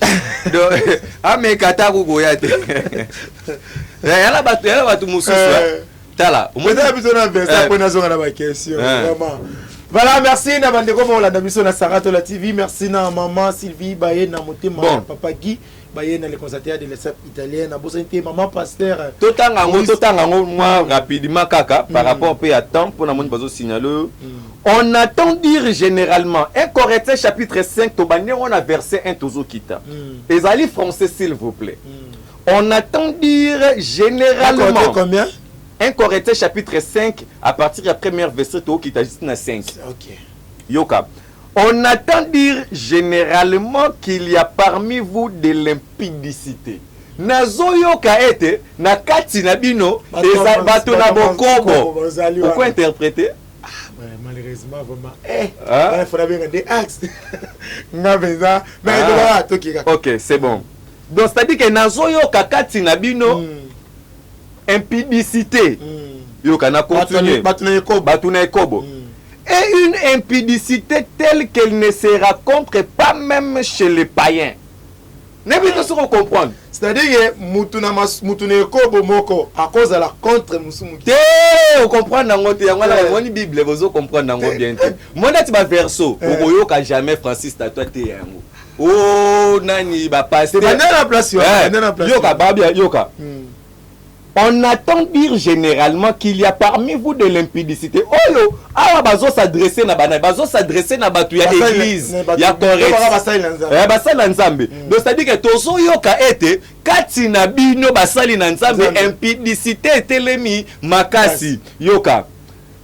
Donc amekata kugoya te. Yana batu mususu. Tala. Vous avez besoin de verset pour nous avoir la question. Vraiment. Voilà, merci na bandeko mo la biso na Sarato la TV. Merci na maman Sylvie Baye na motema papa Guy. Baye na les concerts de l'ESAP italien na bosante maman pasteur totanga moi rapidement kaka par rapport à temps pour na monde bazo signaler on attend dire généralement 1 Corinthiens chapitre 5 to banye on a verset 1 tozo kita ezali français s'il vous plaît on attend dire généralement combien 1 Corinthiens chapitre 5 à partir de la première verset to kita juste na 5 OK yoka. On attend dire généralement qu'il y a parmi vous de l'impudicité. Nazoyo kaete na kati na bino eza bato na bokobo. Pourquoi interpréter? Malheureusement vraiment il faudra bien des axes. Na beza mais toki. OK, c'est bon. Donc c'est-à-dire que nazoyo kati na bino impudicité. Yo kana continuer. Bato na ekobo. Et une impudicité telle qu'elle ne se rencontre pas même chez les païens. N'importe ce qu'on comprend. C'est-à-dire que mutune kobo moko à cause de la contre musumuki. On comprend dans notre la Bible, vous comprendre dans bien. Moi tu vas verso, oyo ka jamais Francis Tatou te yango. Oh nani ba passer. C'est pas la place yoka babia yoka. On attend dire généralement qu'il y a parmi vous de l'impudicité. Oh yo, bazo s'adresser na bana, bazo s'adresser na batu ya église, ya correct. Basali nzambe. Donc ça dit que tozo yoka ete kati na bino basali na nzambe impudicité telemi makasi yoka.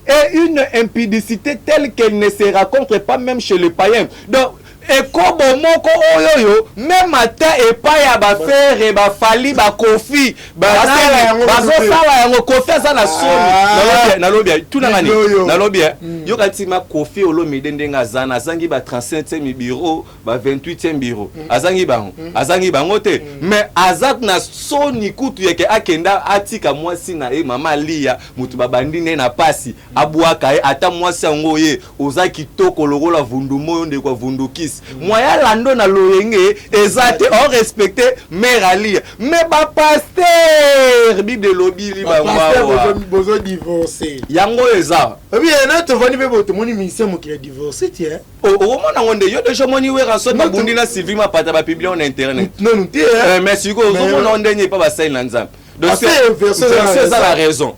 Et une impudicité telle qu'elle ne se rencontre pas même chez les païens. Donc et comme moko oyoyo même ata epa ya ba faire ba fali ba kofi ba sala yango kofi ça na soni na lobia tout na ngani na lobia yo katima kofi olo midendenga zana azangi ba 35e bureau ba 28e bureau azangi bango te mais azak na soni kutu yake akenda atika mwasi na mama lia mutu babandi ne na pasi abwaka ata mwasi yango ye ozaki toko lokola vundumo nde kwa vundukisi moya lando na loyenge ezate on respecté mère ali mais ba pasteur bible lobili ba pasteur bozo divorcer yango eza bien na to vani be boto moni ministère mo ki divorcer tiens o mona ngonde yo déjà moni we ranso na bundi na Sylvie ma pata ba publier en internet non ti mais siko zo mona ndenye pa ba sain na nzambe. Donc c'est ça la raison.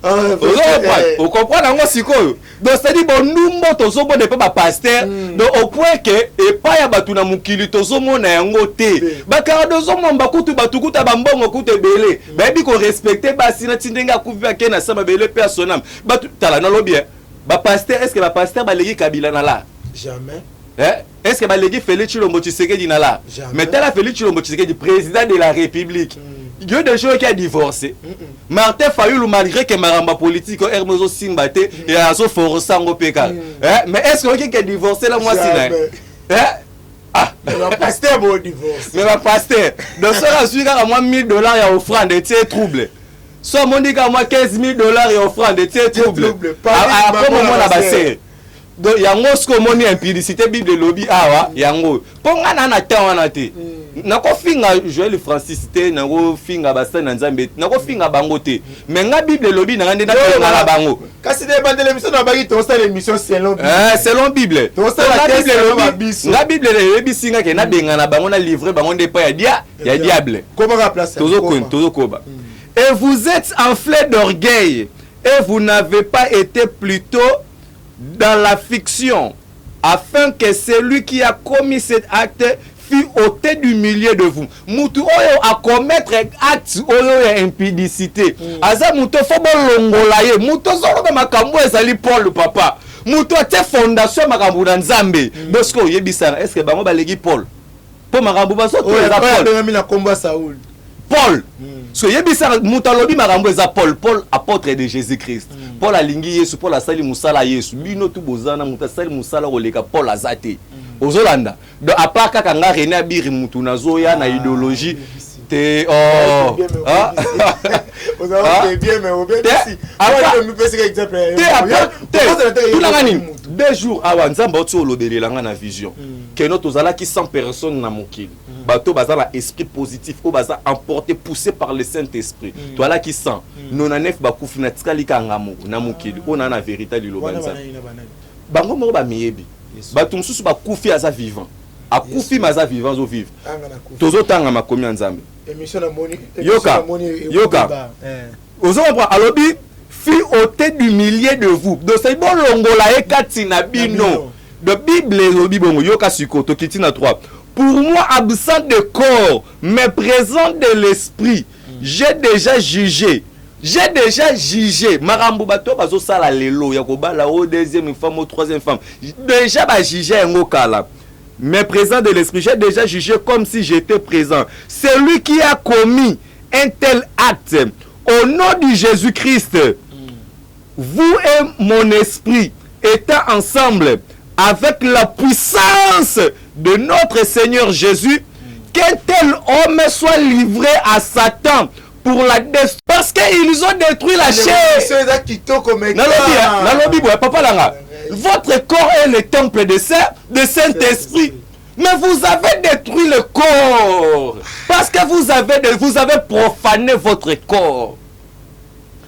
Vous comprenez encore sikoyo. Donc c'est dit bon numbo tozo bon pas ba pasteur donc au point que et pas ya batu na mukili tozo mona yango te. Ba karadozo momba kutu batukuta bambongo kutu belé. Ba bi ko respecter ba sina tindenga kuviva ke na sama belé personnel. Batu tala na lobie. Ba pasteur est-ce que ba pasteur ba legi Kabila na la? Jamais. Est-ce que ba legi Félix Tshilombo Tshisekedi na la? Mais tel Félix Tshilombo Tshisekedi président de la République. Il y a des gens qui ont divorcé. Martin Fayulu, malgré que Maramba politique, Hermoso Simbate, et a forcé en pécal. Mais est-ce qu'il a divorcé là, moi, c'est ah, mais ma pasteur va divorcer. Mais ma pasteur, donc ça, je suis à moi $1000 et offrande de tes troubles. Soit mon dit à moi $15,000 et offrande de tes troubles. Après, moi, la basse. Donc, il y a un mot ce que mon impudicité, Bible lobby, yango. Pour nga na temps, on a été. nakofinga Joël Francis te nakofinga basani na Nzambe nakofinga bango te mais nga Bible lobi na ngande na na bango kasi de bande l'émission na baki to sala l'émission selon selon Bible to sala Bible lobi nga Bible lobi singa ke na benga na bango na livrer bango nde pa ya diable comment va placer tozo koba et vous êtes enflés d'orgueil et vous n'avez pas été plutôt dans la fiction afin que celui qui a commis cet acte fût ôté du milieu de vous. Mutu oyo a commettre acte oyo ya impudicité. Aza mutu fo bolongola ye. Mutu zolo ba makambo ezali Paul papa. Mutu ate fondation makambo na Nzambe. Parce que yebisanga est-ce que bango balegi Paul? Po makambo baso to eza Paul. Oyo na komba Saoul. Paul. So yebisanga mutu alobi makambo eza Paul. Paul apôtre de Jésus-Christ. Paul alingi Yesu, Paul asali musala Yesu. Bino tu bozana mutu asali musala koleka Paul azate. Ozolanda donc à part kaka nga René Abiri mutu nazoya na idéologie te oh ah bien mais bien ici me pèse exemple tout la ngani 2 jours awa Nzamba otso lobelelanga na vision que notre ozala qui 100 personnes na mokili bato bazala esprit positif o baza emporté poussé par le Saint-Esprit toi là qui 100 99 bakufi na tikali kangamo na mokili ona na vérité liloba Nzamba bango mo ba miyebi bato mususu bakufi aza vivant akufi maza vivant zo vivre tozo tanga makomi ya Nzambe émission na moni yoka ozo comprendre alobi fut ôté du milieu de vous donc c'est bon longola e kati na bino de Bible lobi bongo yoka sikoto kiti na 3 pour moi absent de corps mais présent de l'esprit j'ai déjà jugé marambo bato bazo sala lelo ya kobala au deuxième femme au troisième femme déjà ba jugé ngo kala mais présent de l'esprit j'ai déjà jugé comme si j'étais présent celui qui a commis un tel acte au nom de Jésus-Christ vous et mon esprit étant ensemble avec la puissance de notre Seigneur Jésus qu'un tel homme soit livré à Satan pour la destruction parce qu'ils ont détruit la chair. Papa Langa, votre corps est le temple de Saint-Esprit. Mais vous avez détruit le corps parce que vous avez profané votre corps.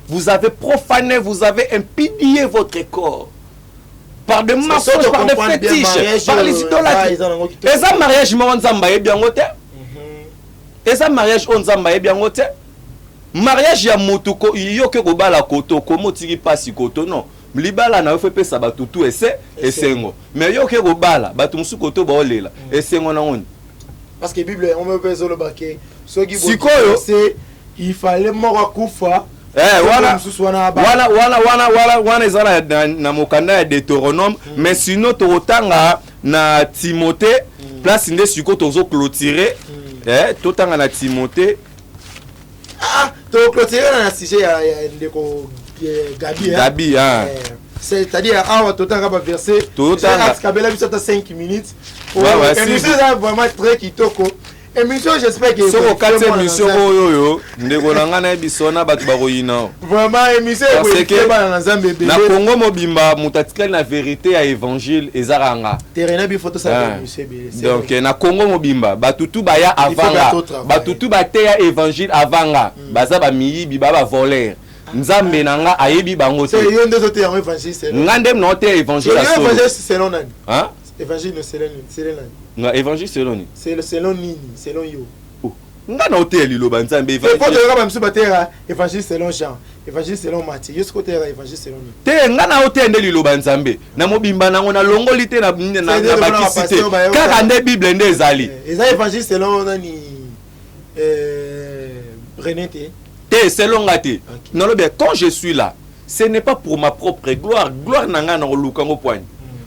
Vous avez profané, vous avez impudicé votre corps. Par des mensonges, par des fétiches, par les idolâtries. Et ça mariage on Nzamba est bien goté. Et ça mariage on Nzamba est bien goté. Mariage ya motuko yoke kobala koto komo tiki pasi koto non libala na fait pesa batutu ese esengo mais yoke kobala batu musu koto ba olela esengo na ngoni parce que Bible on me bezo le baké soki sikoyo c'est il fallait mort kufa wana ezala na mokanda ya Deutéronome mais sinon totanga na Timothée place nde siko tozo clôturer totanga na Timothée to clôturer na sujet ya ndeko Gabi c'est-à-dire awa totanga ba verset totanga kabela biso ta 5 minutes et c'est vraiment très kitoko émission j'espère que soko kati émission oyo ndeko na ngana bisona batu bakoyina vraiment émission na Nzambe na Congo mobimba mutatikali na vérité ya évangile ezaranga terrain bi photo ça donc na Congo mobimba batutu baya avanga batutu bateya évangile avanga baza ba miyibi ba voler Nzambe nanga ayebi bango te yo ndezo te ya évangile c'est ngande note évangile selon nani hein évangile selon nani na évangile selon ni selon nini selon yo ngana hotel liloba Nzambe évangile faut te kaba msuba terra évangile selon Jean évangile selon Matthieu yo siko terra évangile selon ni te ngana hotel nde liloba Nzambe na mobimba nango na longoli te na bakisite kaka nde Bible nde ezali eza évangile selon nani René te selon ngate non le bien quand je suis là ce n'est pas pour ma propre gloire nanga na lukango poigne.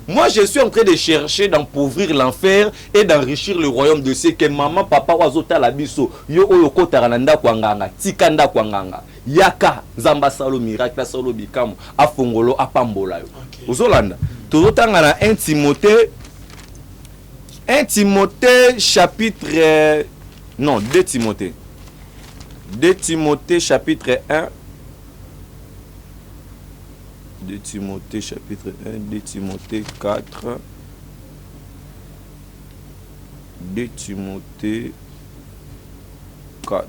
Moi, je suis en train de chercher d'empouvrir l'enfer et d'enrichir le royaume de ceux que maman, papa, wazota la biso, yo oyoko tarananda kwanganga, tikanda kwanganga, yaka, zamba salo miracle, salo bikamo, afongolo, apambola yo. Ozolanda. Tozotanga na 1 Timothée chapitre, non, 2 Timothée. 2 Timothée chapitre 1. 2 Timothée chapitre 1, 2 Timothée 4, 2 Timothée 4.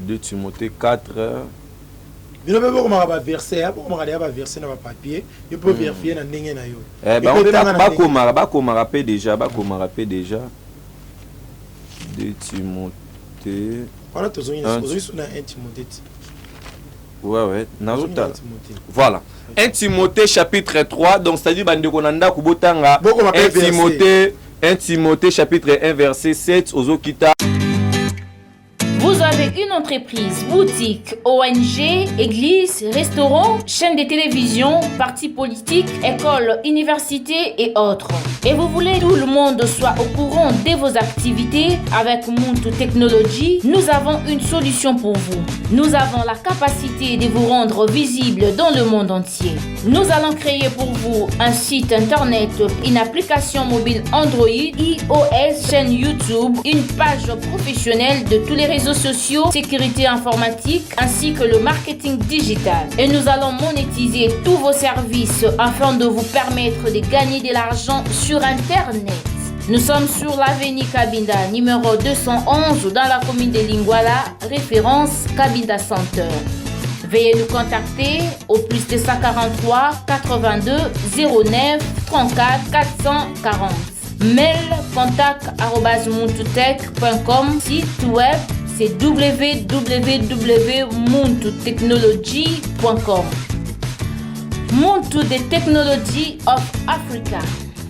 De Timothée 4. bino mpe bokomaka baverset bokomaka deya baverset na bapapier yo mpo vérifie na ndenge na yo bakomaka mpe déjà de Timothée wana tozongi so na 1 Timothée ti ouais nazotala voilà 1 Timothée chapitre 3 donc c'est-à-dire bandeko na ndako botanga 1 Timothée chapitre 1 verset 7 ozokita. Vous avez une entreprise, boutique, ONG, église, restaurant, chaîne de télévision, parti politique, école, université et autres. Et vous voulez que tout le monde soit au courant de vos activités avec Muntu Technology, nous avons une solution pour vous. Nous avons la capacité de vous rendre visible dans le monde entier. Nous allons créer pour vous un site internet, une application mobile Android, iOS, chaîne YouTube, une page professionnelle de tous les réseaux sociaux, sécurité informatique ainsi que le marketing digital. Et nous allons monétiser tous vos services afin de vous permettre de gagner de l'argent sur Internet. Nous sommes sur l'avenue Kabinda, numéro 211 dans la commune de Lingwala, référence Kabinda Center. Veuillez nous contacter au plus de 143 82 09 34 440. Mail contact@muntutech.com. Site web c'est www.muntutechnology.com. Muntu the Technology of Africa.